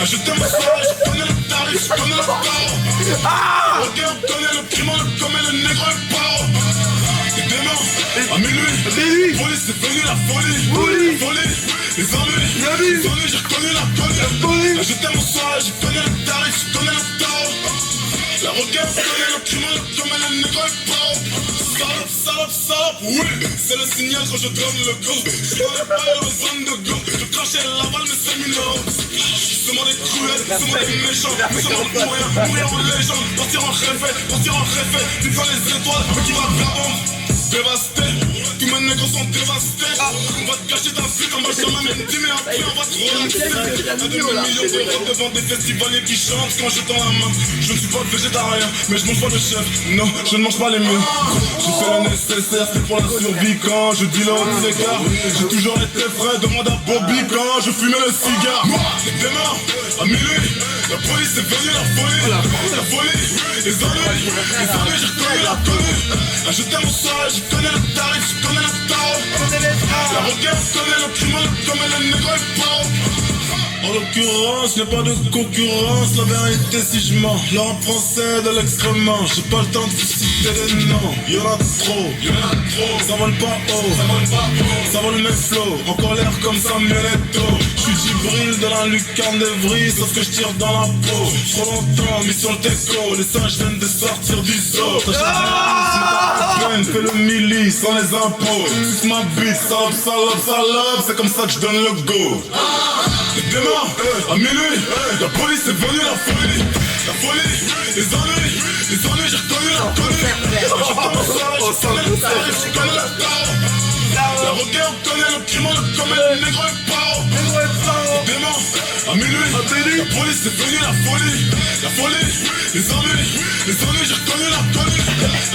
Je t'aime soir, je connais le tarif, je connais le paro. Regarde, connais le crime, le commet, le négro est paro. C'est demain, à minuit, la police est venue, la folie, les ennuis, j'ai reconnu la tenue. Je t'aime soir, je connais le tarif, je connais le paro. La regarde, connais le crime, le commet, le négro est paro. Salope, oui, c'est le signal quand je donne le go. Je suis dans les bails, le zone de go. Je crachais la balle, mais c'est minot. Ce monde est cruel, ce monde est méchant. Nous sommes en moyen, mourir en légende. Partir en réfé, une fois les étoiles, qui va vagabond. Dévasté, tous mes négros sont dévastés. On va te cacher ta vie comme Benjamin Mendy, mais après on va te relaxer. Un demi-million d'euros devant des festivaliers qui chantent quand je tends la main. Je ne suis pas végétarien, mais je mange pas de chef. Non, je ne mange pas les miens. Je fais le nécessaire, c'est pour la survie quand je dis le haut écart. J'ai toujours été frais, demande à Bobby quand je fumais le cigare. C'est demain, à minuit, la police est venue, la folie, les ennuis, j'ai reconnu la tenue. Je t'aime au soir, je connais le tarif, je connais le tarot. La regarde connaît le crime, comme le négro est paro. En l'occurrence, y'a pas de concurrence, la vérité si je mens. L'Europe français de l'extrêmement, j'ai pas le temps de citer des noms. Y'en a trop, ça vole pas haut, ça vole mes flots, en colère comme Samuel Eto'o. J'suis Djibril de la lucarne d'Evry, sauf que j'tire dans la peau. Trop longtemps mis sur le déco, les singes viennent de sortir du zoo. Fais le milli sans les impôts. Suce ma bite, salope, c'est comme ça que je donne le go. Et demain, à minuit, la police est venue, la folie, les ennuis, j'ai reconnu la tenue. Je connais le tarif, je connais le tarot. La regarde connaît le crime, le commet, le négro est paro. Et demain, à minuit, la police est venue, la folie, les ennuis, j'ai reconnu la tenue.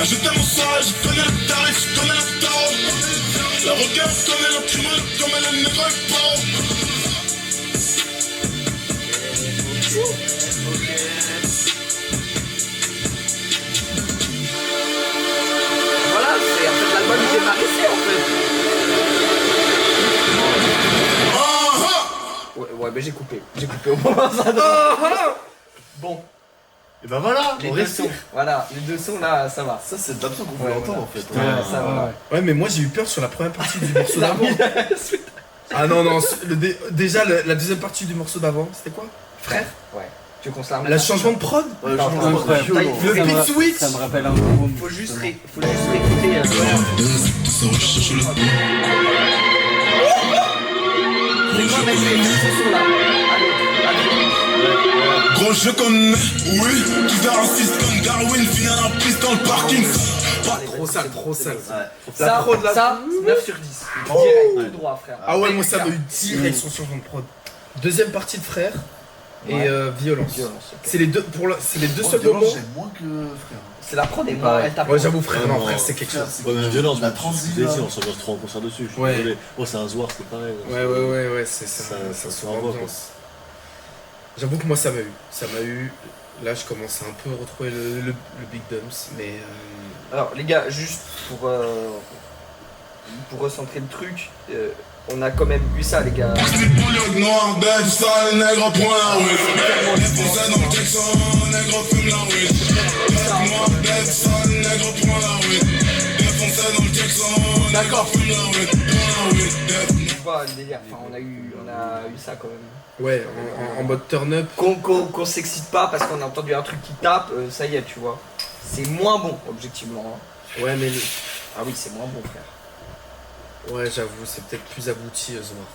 Je t'aime au soir, je connais le tarif, je connais le tarot. La regarde connaît le crime, le commet, le négro est paro. Voilà, c'est en fait l'album il démarre ici en fait. Ouais, mais j'ai coupé au moment ça. Bon. Et bah voilà, Les on deux reste. sons, voilà, les deux sons là, ça va. Ça, c'est l'absence qu'on voulait Ouais, entendre voilà. en fait. Ça va. Ouais, mais moi j'ai eu peur sur la première partie du morceau La d'avant. suite. Ah non, déjà la deuxième partie du morceau d'avant, c'était quoi? Frère? Ouais. Tu veux qu'on se la remette? Le changement de prod? Ouais, Attends, je attends, pense que c'est incroyable. violent. Le Ça me beat switch? Ça me rappelle un gros. Faut juste réécouter. C'est quoi mettre ce son là? Gros je connais, oui, tu verras raciste comme Darwin, finir la piste dans le parking. Trop sale, trop sale. Ça, La prod là. ça, 9 sur 10. Direct, tout droit frère. Ah ouais, moi ça m'a eu direct son changement de prod. Deuxième partie de frère et violence. Violence, ok. C'est les deux c'est les deux Moi, seuls violence, moments. j'aime moins que frère. C'est la prod et moi, Pareil. elle tape. Ouais, j'avoue frère, Ouais, non non, frère, c'est quelque chose. c'est Ouais, mais violence, la mais transi, tu sais, là. on s'ambiance trop en concert dessus. Je suis Ouais. désolé. Oh, c'est un Zwar, c'est pareil. Ouais, c'est ça. Ça Ça se renvoie, quoi. J'avoue que moi ça m'a eu. Ça m'a eu. Là je commence à un peu retrouver le Big Dumps, mais Alors les gars, juste pour pour recentrer le truc, on a quand même vu ça, les gars. Petite bouillotte noire, dev, sale, nègre, point la rue. Défoncé dans le Texan, nègre, fume la rue. Dev noir, dev, sale, nègre, point la rue. Défoncé dans le Texan, nègre, fume la rue. Dans la rue, dev. Tu vois, le délire, enfin, on a eu ça quand même. Ouais, en mode turn-up. Qu'on s'excite pas parce qu'on a entendu un truc qui tape, ça y est, tu vois. C'est moins bon, objectivement. Hein. Ouais, mais Ah oui, c'est moins bon, frère. ouais, j'avoue, c'est peut-être plus abouti, Zohar.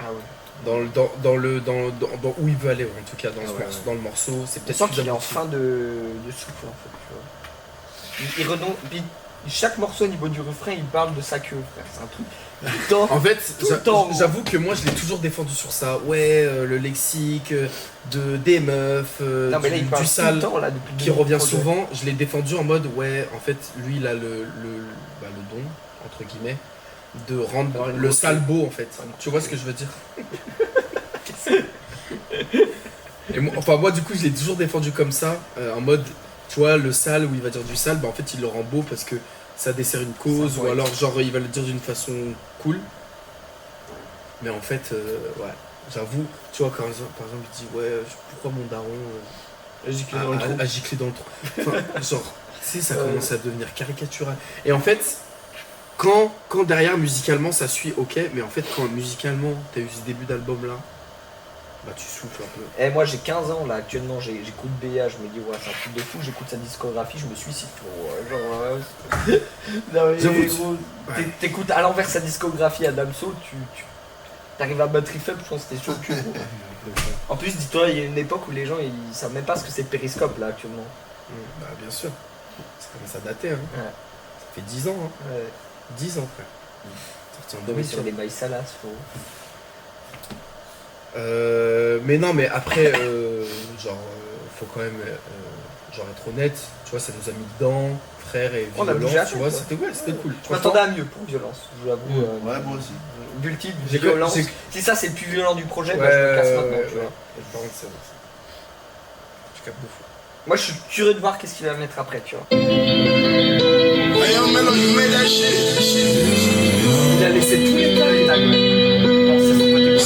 Ah ouais. Dans où il veut aller, en tout cas, dans, Ah ce ouais, morceau, dans le morceau, c'est Tu peut-être sens plus qu'il est en abouti. fin de souffle, en fait, tu vois. Il redonne. Puis chaque morceau au niveau du refrain, il parle de sa queue, frère. C'est un truc. Tout le temps. En fait, Tout le temps, gros. j'avoue que moi je l'ai toujours défendu sur ça. Ouais, le lexique, des meufs, Non, mais là, il parle du tout sale le temps, là, depuis qui le revient projet. souvent. Je l'ai défendu en mode ouais, en fait, lui il a le don, entre guillemets, de rendre Avoir une le grosse sale queue. beau en fait. Tu vois ce que je veux dire? Et moi du coup je l'ai toujours défendu comme ça, en mode, tu vois, le sale où il va dire du sale, bah en fait il le rend beau parce que ça dessert une cause, Ça, ou ouais. alors genre il va le dire d'une façon cool. Mais en fait, ouais, j'avoue, tu vois, quand par exemple il dit ouais, pourquoi mon daron Giclé dans le trou. a giclé dans le trou. Enfin, genre, tu sais, ça commence à devenir caricatural. Et en fait, quand derrière musicalement ça suit, ok, mais en fait quand musicalement t'as eu ce début d'album là, bah tu souffles un peu. Eh, moi j'ai 15 ans là actuellement, j'écoute BA, je me dis ouais c'est un truc de fou, j'écoute sa discographie, je me suicide gros. Genre non, mais, J'avoue, gros, ouais. t'écoutes à l'envers sa discographie à Damso, tu t'arrives à batterie faible, je pense que t'es sur le cul gros. En plus dis-toi, il y a une époque où les gens ils savent même pas ce que c'est Périscope là actuellement. Bah bien sûr, ça commence à dater, hein. Ouais. Ça fait 10 ans, hein. Ouais. 10 ans frère. Sorti en Oui, 2015. sur les bails salas, faut. Mais non, mais après, faut quand même genre être honnête, tu vois, ça nous a mis dedans, frère et On a bougé violence, à tu vois, quoi. c'était cool. Je m'attendais à mieux pour violence, je l'avoue. Ouais, moi aussi. Vu le titre, J'ai- violence. j'ai- Si ça c'est le plus violent du projet, Ouais, bah, je le casse maintenant, ouais, tu vois. ouais. Par contre, c'est vrai. Je capte de fou. Moi je suis curieux de voir qu'est-ce qu'il va mettre après, tu vois. Hey, yo, Melo, you made that shit. Il a laissé tous les plats les tags, ouais. Non, c'est son côté bon.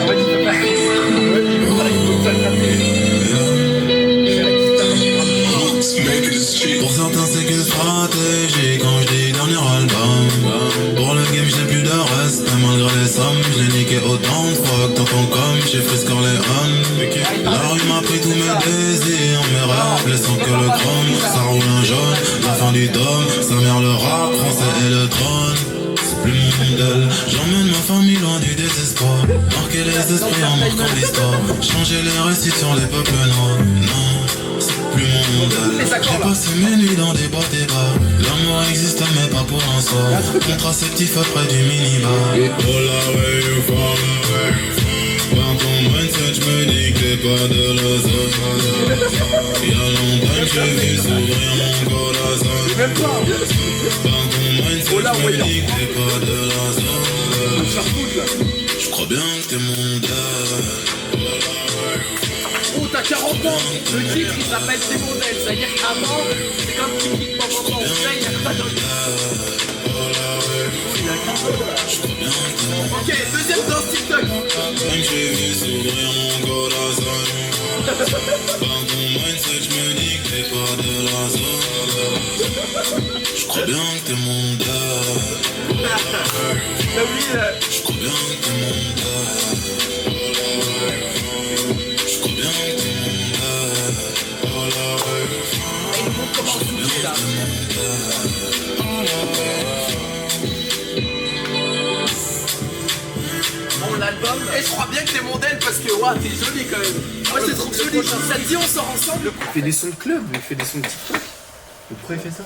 En fait, il peut pas. Il peut pas le rater. Pour certains c'est qu'une stratégie. Quand je dis dernier album, pour le game je n'ai plus de reste. Et malgré les sommes, je l'ai niqué autant de fois que t'entends comme j'ai fait Scorleone. La rue m'a pris tous mes désirs, mes rêves, laissant que le chrome. Ça roule un jaune, la fin du tome. Sa mère le rap français et le trône. C'est plus mon modèle. J'emmène ma famille loin du désespoir. Marquer les esprits en marquant l'histoire. Changer les récits sur les peuples noirs. Non, c'est plus mon modèle. J'ai passé mes nuits dans des boîtes et bars. L'amour existe mais pas pour un soir. Contraceptif après du minibar. Oh la way you fall, par ton mindset j'me dis que t'es pas de la zone. Y'a longtemps que j'ai vu s'ouvrir mon corazon. Par ton mindset j'me dis que t'es pas de la zone. J'crois bien que t'es mon dad. Oh, t'as 40 ans, le titre il s'appelle T'es modèle, ça veut dire qu'avant, c'est comme Kiki pendant ton il y a pas de. Ok, deuxième danse TikTok. Même j'ai vu s'ouvrir mon corazon. Par ton mindset j'me dis que t'es pas de la zone. J'crois bien que t'es mon dad. J'crois bien que t'es mon dad. J'crois bien que t'es mon dad. Il montre comment souffler là. Bon, l'album, et je crois bien que t'es mondaine parce que ouah, t'es jolie quand même. Moi c'est trop joli. Ça te dit, on sort ensemble. Il fait des sons de club, il fait des sons de TikTok. Mais pourquoi il fait ça?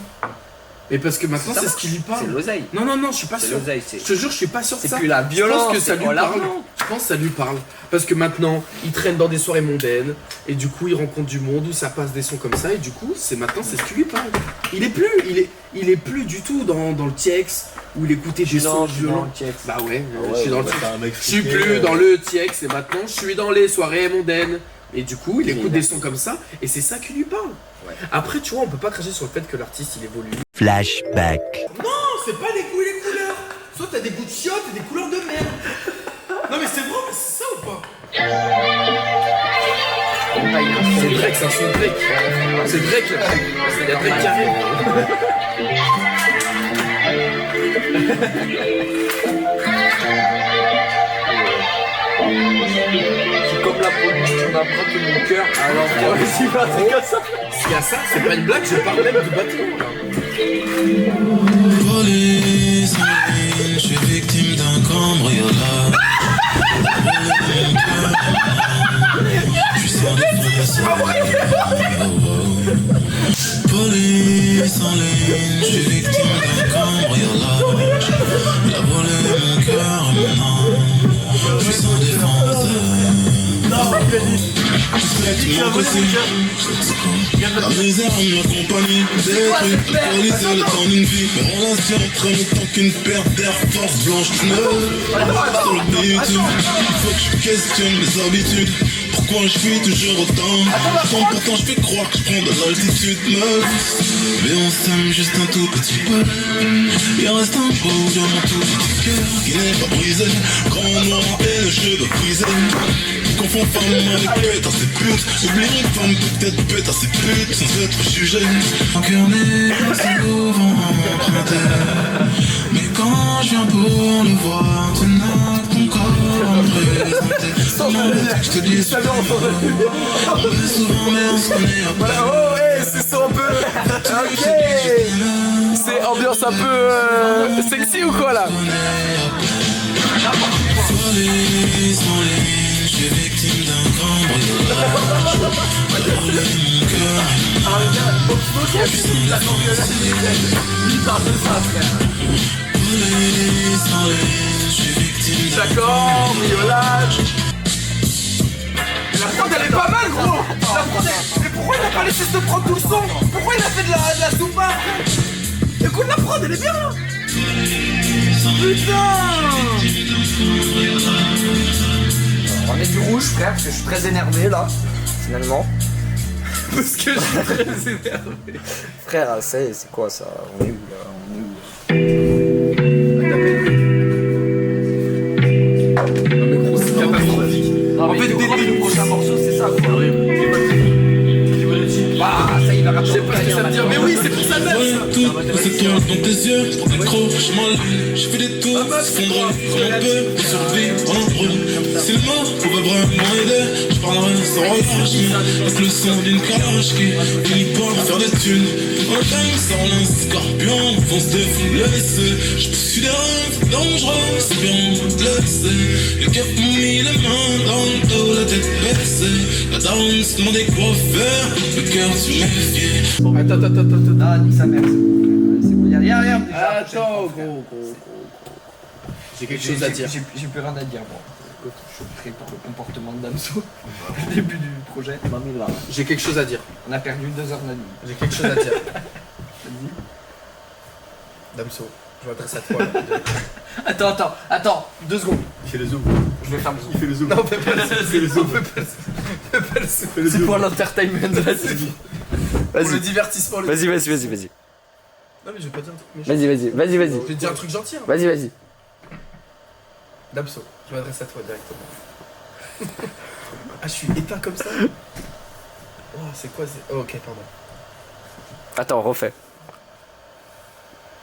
Mais parce que maintenant Ça c'est ce marche. qui lui C'est parle. l'oseille. Non, je suis pas C'est sûr. l'oseille, Je te jure, je suis pas sûr de c'est ça. plus la violence, Je pense que ça c'est lui pas parle. l'argent. Je pense que ça lui parle. Parce que maintenant, il traîne dans des soirées mondaines et du coup, il rencontre du monde où ça passe des sons comme ça et du coup, c'est ce qui lui parle. Il est plus du tout dans le TX où il écoutait des sons violents. Bah ouais, je suis dans le Je suis plus dans le TX et maintenant, je suis dans les soirées mondaines. Et du coup, il écoute des sons comme ça et c'est ça qui lui parle. Ouais. Après, tu vois, on peut pas cracher sur le fait que l'artiste il évolue. Flashback. Non, c'est pas les goûts et les couleurs. Soit t'as des goûts de chiottes et des couleurs de merde. Non mais c'est vrai, mais c'est ça ou pas? C'est Drake, c'est un son de Drake. C'est Drake là. Il y a Drake qui arrive. C'est comme la production d'un bras de mon cœur. Alors, vas-y, va, c'est comme ça. S'il y a ça, c'est pas une blague, je parle même du bâtiment là. Police en ligne, je suis victime d'un cambriolage. Je suis sans défense. Police en ligne, je suis victime d'un cambriolage. Elle a volé mon cœur et maintenant je suis sans défense. La misère m'accompagne, détruit, paralysé le temps d'une vie. Mes relations traînent autant qu'une paire d'air force blanche neuve. Sur le bitume, il faut que je questionne mes habitudes. Pourquoi je fuis toujours autant? Pourtant je fais croire que je prends de l'altitude, meuf. Mais on s'aime juste un tout petit peu. Il reste un bout de mon tout petit cœur qui n'est pas brisé. Grand noir et le cheveu brisé. Confond femme avec pute à ses putes. Oublie une femme peut-être pute à ses putes sans être jugé. Mon cœur n'est pas souvent emprunté. Mais quand je viens pour le voir, tu n'as que ton corps à me présenter. Comment veux-tu que je te dise? Mais souvent mais on se connaît après. Oh, hey, c'est ça un peu. Ok. C'est ambiance un peu sexy ou quoi là? Police en ligne, je suis victime d'un cambriolage. Elle a volé mon cœur. Police en ligne, je suis victime d'un D'accord, briolage. La prod elle est pas mal gros. La prod elle... Mais pourquoi il a pas laissé se prendre tout le son? Pourquoi il a fait de la soupa? Écoute la prod elle est bien. Putain. On va mettre du rouge, frère, parce que je suis très énervé là, finalement. Parce que je suis très énervé. Frère, c'est quoi ça? On est où là? Non mais gros, c'est catastrophique. En fait, dès le prochain morceau, c'est ça quoi. Bah, ça il va Je sais pas ce que ça veut dire, mais oui, c'est pour ça même. tout, c'est toi dans tes yeux, accroche mal. J'ai fait des tours, s'effondrer, comme on peut, pour survivre en bruit. Si le mort pouvait vraiment aider, je parlerais sans relâche. Avec le son d'une caloche qui finit par faire des thunes. En time, sans l'un scorpion, fonce des fous blessés. Je poursuis des rêves dangereux, c'est bien blessé. Les keufs m'ont mis les mains dans le dos, la tête baissée. La daronne se demandait quoi faire, le cœur se méfiait. Attends. Ah, nique sa mère, c'est bon. C'est bon, y'a rien déjà. Attends, gros. J'ai quelque chose à dire. J'ai plus rien à dire, moi. Je suis pris par le comportement de Damso au début du projet. J'ai quelque chose à dire. On a perdu 2 heures de la nuit. J'ai quelque chose à dire. Damso, je m'adresse à toi. Attends, 2 secondes. Il fait le zoom. Je vais faire le zoom. Il fait le zoom. Non, fais pas le zoom. Fais le zoom. Fais pas le zoom. C'est pour l'entertainment, vas-y. Pour le divertissement. Vas-y. Non, mais je vais pas dire un truc méchant. Vas-y. Je vais te dire un truc gentil. Hein. Vas-y. Damso, je m'adresse à toi directement. Ah, je suis éteint comme ça. Oh, c'est quoi oh, ok, pardon. Attends, refais.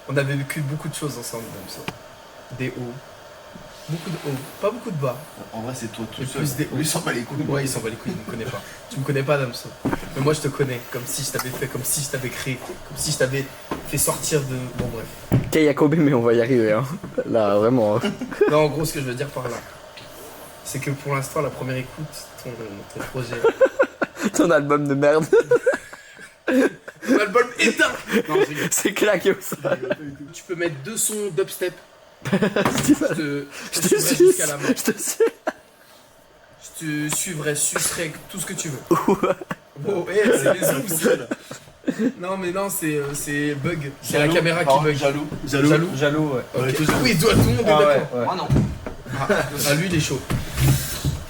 On avait vécu beaucoup de choses ensemble, Damso. Des hauts. Beaucoup de hauts. Pas beaucoup de bas. En vrai, c'est toi tout Mais seul. plus des hauts. Lui, il s'en bat les couilles. Ouais, il s'en bat les couilles, il me connaît pas. Tu me connais pas, Damso. Mais moi, je te connais. Comme si je t'avais fait, comme si je t'avais créé. Comme si je t'avais fait sortir de. Bon, bref. Ok, Yacob, mais on va y arriver, hein. Là, vraiment. Non, en gros, ce que je veux dire par là, c'est que pour l'instant, la première écoute, ton projet. Ton album de merde. Ton album éteint. Non, je rigole. C'est claqué au sol. Tu peux mettre 2 sons dubstep. Je te suivrai suis. jusqu'à la mort. Je te suis. Je te suivrai, sucerai, tout ce que tu veux. Oh, c'est les zooms. Non, mais non, c'est bug. C'est la caméra qui bug. Jaloux. Jaloux, ouais. Ok. Oui, tout le monde est d'accord. Moi non. Ah, lui, il est chaud.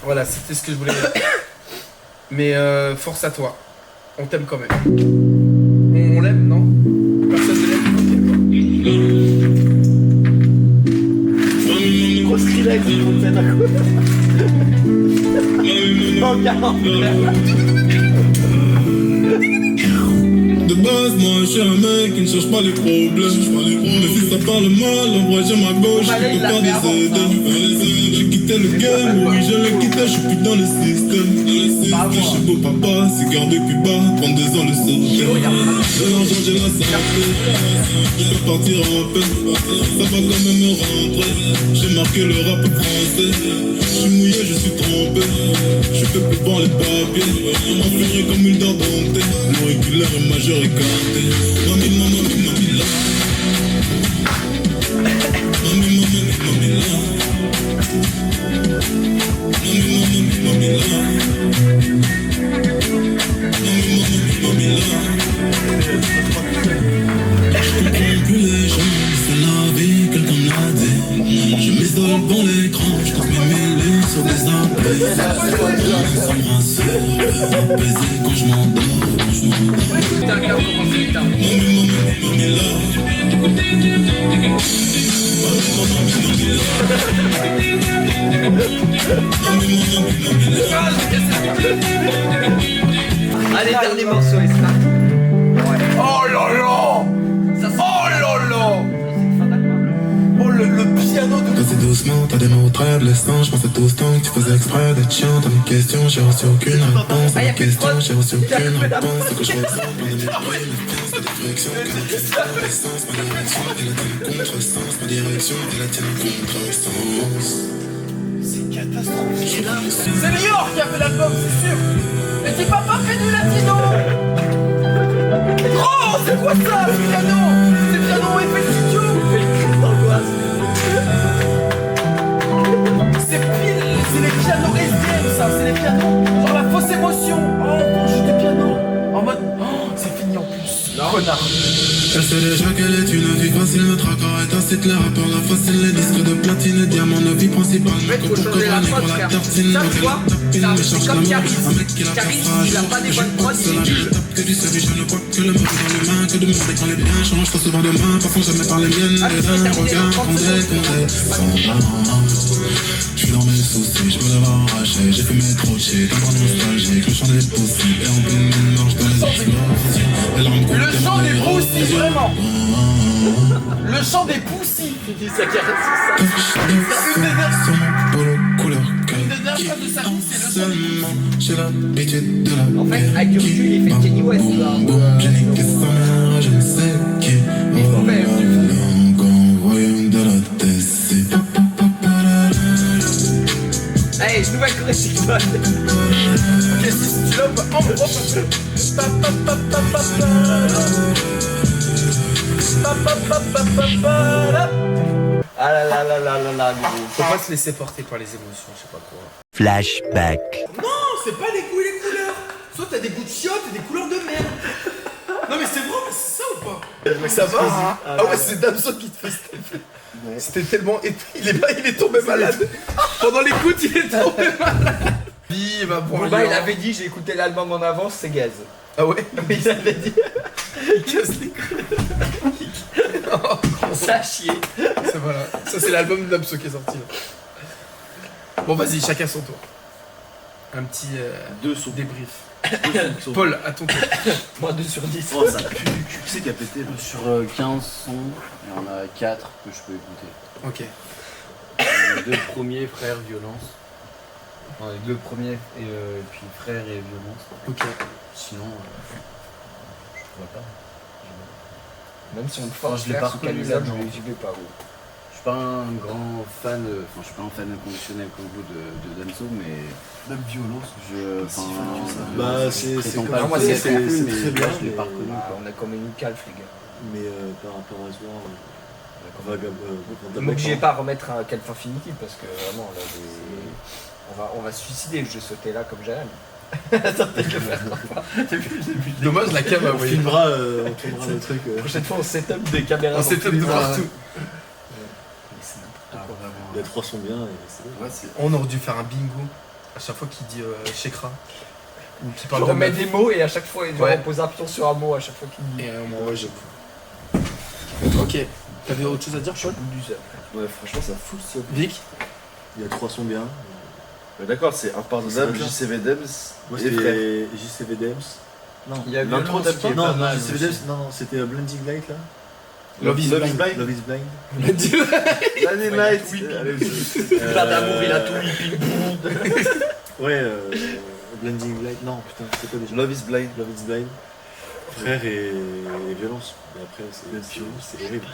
Voilà, c'était ce que je voulais dire. Mais force à toi. On t'aime quand même. On l'aime, non? Personne ne l'aime? Skrillex, ils vont te mettre un coup. Oh, 40. De base, moi je suis un mec qui ne cherche pas les problèmes. Mais si ça parle mal, envoie-je ma gauche, je peux pas des aides. J'ai quitté le game, oui je l'ai quitté, je suis plus dans le système. Je suis beau papa, cigare de Cuba, 32 ans le sauter. De l'argent j'ai la santé, je peux partir en paix. Ça va quand même me rentrer, j'ai marqué le rap français. Je suis mouillé, je suis trompé, je peux plus voir les papiers. Enfluré comme une dent domptée, l'auriculaire est majeur écarté. Mami, mami, mami, mami, là. Mami, mami, mami, mami, là. Mami, mami, mami, mami, là. Mami, mami, mami, là. Je comprends plus les gens, c'est la vie, quelqu'un me l'a dit. Je m'isole devant l'écran, je trouve mes mêlées sur des appels. Sans me rassurer, apaiser quand je m'endors. Putain, regarde comment c'est putain. Mami, mami, mami, là. Allez, dernier morceau, Esma. Oh là là. Oh là là. Oh le piano de... Vas-y doucement, t'as des mots très blessants. Je pensais tout ce temps que tu faisais exprès d'être chiant. T'as une question, j'ai reçu aucune réponse. T'as une question, j'ai reçu aucune réponse. C'est que je ressens plein de mépris, méfiance, de déflexion. Que la question a pas de sens, ma direction et la tienne contresens. Ma direction et la tienne contresens. C'est catastrophique. C'est Lior qui a fait l'album, c'est sûr. Mais dis papa fait du latino. Oh, c'est quoi ça, ce piano? C'est piano effet studio. C'est pile, c'est les pianos SDM ça, c'est les pianos. Genre la fausse émotion. Oh, on joue du piano. En mode, oh, c'est fini en plus. Connard. Elle sait déjà qu'elle est une vie facile, notre accord est incite les rappeurs, la facile, les disques de platine et diamants, nos vies principales. Faut changer la prod, frère. Ça, tu vois, c'est comme Caris. Caris, il a pas des bonnes prods, il est nul. Que du salut, je ne crois que le mauvais dans les mains, que de demander quand les biens changent, pas souvent de main, passons jamais par les miennes, les uns, regarde, condé, je suis dans mes soucis, je peux l'avoir arraché, j'ai fumé trop de shit, un bras nostalgique, le chant des possibles, et en pleine mine marche dans les explosions, les larmes coulent. Le chant des poussis, vraiment. Le chant des poussis. Il dit ça caresse, c'est ça. Une des dernières phrases de sa vie, c'est le chant des poussis. J'ai l'habitude de la En fait, avec du recul, il fait Kenny West là. j'ai niqué sa mère, je ne sais qui. Allez, nouvelle correction. Ok, si tu l'as, en gros. Ah là là là là là là, gros. Faut pas se laisser porter par les émotions, je sais pas quoi. Flashback. Non, c'est pas les goûts et les couleurs. Soit t'as des goûts de chiottes et des couleurs de merde. Non mais c'est vrai, mais c'est ça ou pas? Ça va? Ah ouais, c'est Damso qui te fait cet effet. C'était tellement... Il est tombé malade. Pendant l'écoute, il est tombé malade. Il va pour Booba, il avait dit, j'ai écouté l'album en avance, c'est gaz. Ah ouais? Mais il avait dit. Il casse les couilles. Ça a chier. C'est voilà. Ça c'est l'album de Damso qui est sorti là. Bon vas-y, chacun son tour. Un petit Deux sons. débrief. Deux sons. Paul, à ton tour. Moi 2 sur 10. Oh, ça pue du cul. Qui c'est qui a pété là? Sur 15 sons, il y en a 4 que je peux écouter. Ok. Les deux premiers, Frères, Violence. Enfin, les deux premiers, et puis Frères et Violence. Ok. Sinon, je vois pas. Même si on me Enfin, force je l'ai faire pas sous reconnu camisole, là-dedans. j'y vais pas. Gros. Je suis pas un grand fan, enfin je suis pas un fan inconditionnel comme vous de Damso, mais Même violence. je. Si fan que ça. Bah, c'est prétends comme pas moi, le c'est connaître non plus, c'est mais très bien, je l'ai mais- pas reconnu quoi. On a quand même une calfe, les gars. Mais par rapport à ce soir, Donc j'y vais pas remettre un Calf Infinity parce que vraiment là, on va se suicider, je vais sauter là comme Jahan. Ça peut-être le faire pas. Dommage, la cam a on envoyé. filmera, on tournera le truc. La prochaine fois on setup des caméras. On dans setup tous les de sens. partout. Les trois sont bien et c'est bon. Ouais, c'est. On aurait dû faire un bingo à chaque fois qu'il dit Shekra. Ou qu'il Je parle de remets meuf. des mots et à chaque fois genre, Ouais. on pose un pion sur un mot à chaque fois qu'il dit. Et ouais, j'avoue. Ok. T'avais autre chose à dire, Paul? Ouais, franchement, ça fout ce. Vic? Il y a 3 sons bien. Mais d'accord, c'est Impardonnable, C'est JCV Dems Moi, et Frère. c'était JCV Dems. Non, Il y a L'intro Violence qui est d'Abdi. pas non, mal JCV aussi. Dems, non, c'était Blinding Light là. Love is Blind. Love is Blind. L'année Night. Plein d'amour, il a tout hippie. Ouais, Blinding Light, non, putain, c'est quoi déjà Love is Blind. Love is Blind. Frère et Violence. Mais après, c'est horrible.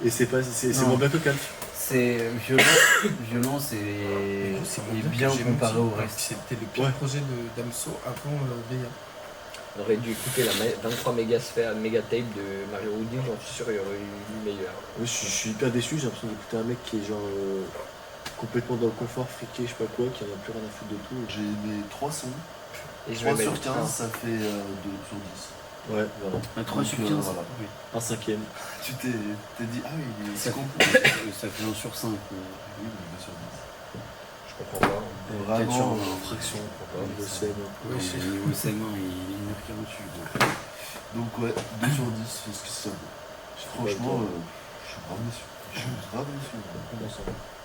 Et c'est pas, c'est Non. moins bien que Calf. C'est violence et bien comparé au reste. C'était le pire Ouais. projet de Damso avant VIA. On aurait dû écouter la 23 méga tape de Mario Houdin, j'en suis sûr, il y aurait eu meilleur. Ouais, je suis hyper déçu, j'ai l'impression d'écouter un mec qui est genre complètement dans le confort, friqué, je sais pas quoi, qui en a plus rien à foutre de tout. J'ai aimé 3 sons. Et je 3 vais sur mettre 15, ça fait 2 sur 10. Ouais, voilà. Un 3 sur Donc, 15. voilà. Oui. Un cinquième. Tu t'es dit, ah oui, il est Ça, complet. ça fait 1 sur 5. Oui, mais 2 sur 10. Je comprends pas. Vraiment, fraction. le Le CM. Niveau CM1, il est 9,48. Donc ouais, 2 sur 10, parce que ça vaut. Franchement, je suis grave déçu. Je suis grave déçu.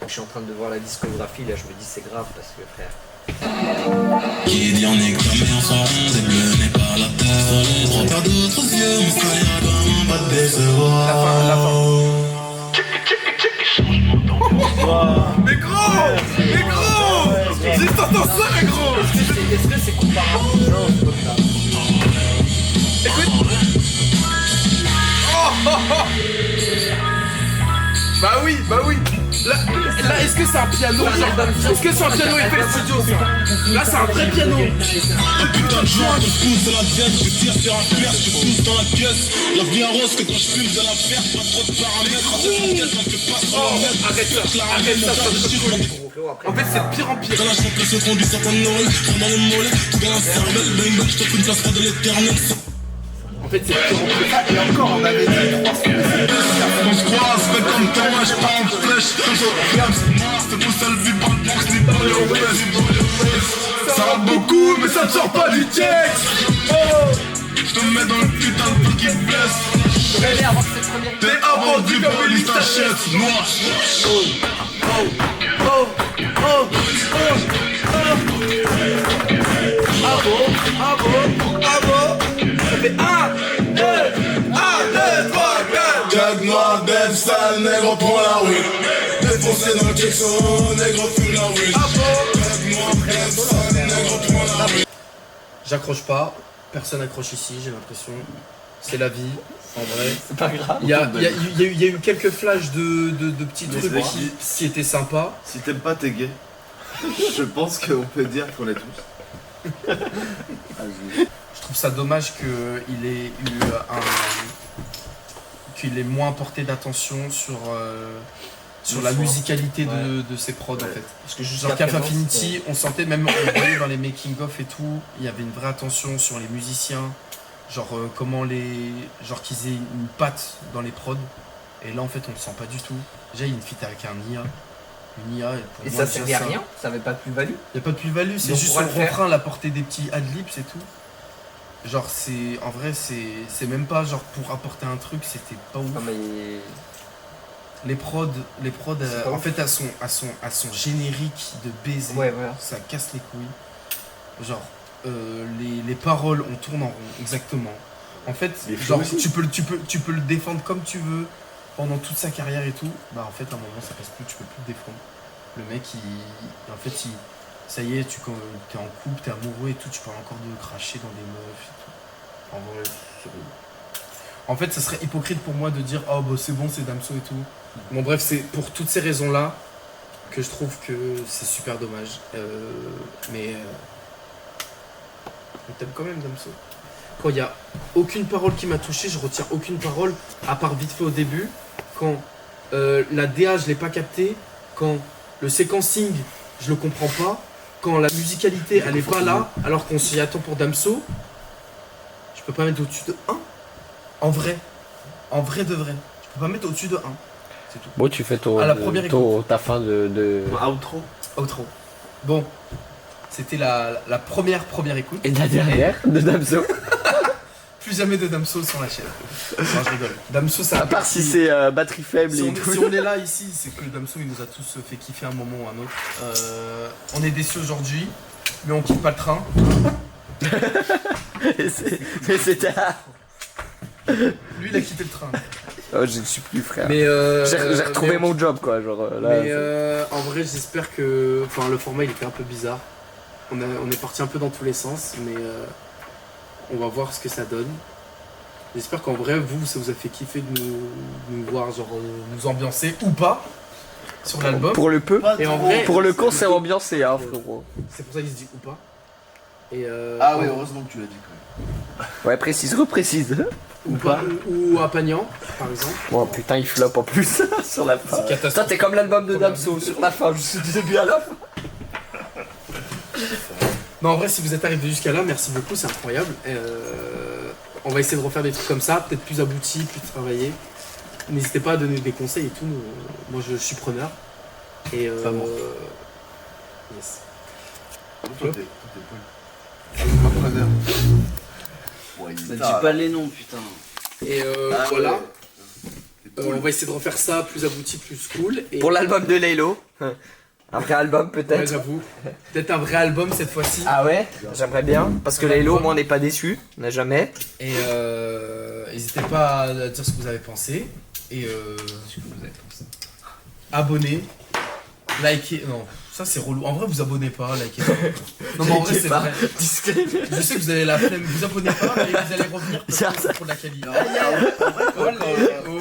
Je suis en train de voir la discographie, là je me dis c'est grave parce que frère. Qui dit on est cramé, on s'en rond, des bleus n'est pas la terre. Regarde d'autres yeux, on se ira comme pas de décevoir. Mais gros Juste t'entends ça, mais gros Est-ce que c'est comparable? Non, c'est pas ça. Bah oui Là, est-ce que c'est un piano genre, est-ce que c'est un piano effet studio ça? Là c'est un vrai piano. Putain de joint, je pousse dans la diète, je tire sur un perche, je pousse dans la pièce. La vie rose que quand je fume de la perte, pas trop de paramètres. En tête, on fait pas sur la mètre. Arrête ça. En fait c'est de pire en pire. Dans la chambre que se conduit certaines Noël, prends dans les mollets, tout dans la cervelle, bang bang, je te fous une place de l'éternel. En fait c'est de pire en pire. Et encore on avait dit 3 On se croise, fais comme toi, je pars en flèche. C'est pour ça le vie par le box, ni par les ouest. Ça rentre beaucoup mais ça ne sort pas du texte. Je te mets dans le putain de truc qui te blesse. T'es avendu comme police t'achète, noir. Ça fait 1, 2, 3, 4. Jack noir, dead, sale, nègre prend la rue. Défoncé dans le Jackson, nègre fume la rue. Jack noir, dead, sale, nègre prend la rue. J'accroche pas, personne accroche ici, j'ai l'impression. C'est la vie, en vrai. C'est pas grave. Il y a eu quelques flashs de petits Mais trucs c'est qui étaient sympas. Si t'aimes pas, t'es gay. Je pense qu'on peut dire qu'on est tous. Je trouve ça dommage qu'il ait moins porté d'attention sur la musicalité de ses prods en fait. Parce que Genre Calf Infinity, on sentait même, on voyait dans les making-of et tout, il y avait une vraie attention sur les musiciens, genre genre qu'ils aient une patte dans les prods. Et là en fait on le sent pas du tout. Déjà il y a une feat avec un IA. Une IA pour Et moi, ça servait à rien? Ça avait pas de plus-value? Il n'y a pas de plus-value, c'est Donc, juste on sur va le le faire. refrain, la portée des petits adlibs, c'est tout. Genre, en vrai, c'est même pas genre pour apporter un truc, c'était pas ouf. Non mais... Les prods, C'est pas en ouf. fait, à son générique de baiser, Ouais, voilà. ça casse les couilles. Genre, les paroles, on tourne en rond, exactement. En fait, Les flows genre, aussi. tu peux le défendre comme tu veux pendant toute sa carrière et tout. Bah, en fait, à un moment, ça passe plus, tu peux plus le défendre. Le mec, ça y est, t'es en couple, t'es amoureux et tout, tu parles encore de cracher dans des meufs et tout. En vrai, c'est relou. En fait, ça serait hypocrite pour moi de dire oh bah c'est bon, c'est Damso et tout. Bon bref, c'est pour toutes ces raisons-là que je trouve que c'est super dommage. Mais on t'aime quand même Damso. Quand il n'y a aucune parole qui m'a touché, je retire aucune parole, à part vite fait au début. Quand la DA, je l'ai pas capté. Quand le séquencing, je le comprends pas. Quand la musicalité, elle est pas là, alors qu'on s'y attend pour Damso, je peux pas mettre au-dessus de 1. En vrai de vrai. Je peux pas mettre au-dessus de 1. C'est tout. Bon, tu fais À la première ta fin de... Outro. Outro. Bon, c'était la première écoute. Et la dernière de Damso. plus jamais de Damso sur la chaîne. Non, je rigole. Damso, ça. À part si c'est batterie faible Si et on, tout. si on est là ici, c'est que Damso il nous a tous fait kiffer un moment ou un autre. On est déçus aujourd'hui, mais on quitte pas le train. Mais c'était. Lui il a quitté le train. Oh, je ne suis plus frère. Mais J'ai retrouvé mon job quoi, genre là. Mais en vrai j'espère que. Enfin le format il était un peu bizarre. On est parti un peu dans tous les sens, mais on va voir ce que ça donne. J'espère qu'en vrai vous ça vous a fait kiffer de nous voir genre nous ambiancer ou pas sur l'album. Pour le peu. Et en vrai, Pour le con, c'est ambiancé, hein, frérot. c'est pour ça qu'il se dit ou pas. Et Ah ouais, heureusement que tu l'as dit quand même. Ouais, précise, reprécise. ou pas ou à Pagnan par exemple. Oh putain, il flop en plus sur la fin. C'est catastrophique. Toi, t'es comme l'album de Damso, sur la fin, juste du début à la fin. Non, en vrai, si vous êtes arrivé jusqu'à là, merci beaucoup, c'est incroyable. On va essayer de refaire des trucs comme ça, peut-être plus aboutis, plus travaillés. N'hésitez pas à donner des conseils et tout. Moi, je suis preneur. Et yes. Toi, t'es Pas preneur. Ouais, Ça dit pas les noms, putain. Et Ah, voilà. ouais. On va essayer de refaire ça plus abouti, plus cool. Et Pour l'album de Laylo. Un vrai album ouais, peut-être. j'avoue. Peut-être un vrai album cette fois-ci. Ah ouais, j'aimerais bien. Parce que Laylo, au moins, on n'est pas déçu. On n'a jamais. Et n'hésitez pas à dire ce que vous avez pensé. Et abonnez, likez. Non, ça c'est relou. En vrai, vous abonnez pas, likez pas. Non, mais en vrai, c'est vrai. Je sais que vous avez la flemme, vous abonnez pas et vous allez revenir parce que c'est pour de la qualité. En vrai, Oh là là. Oh.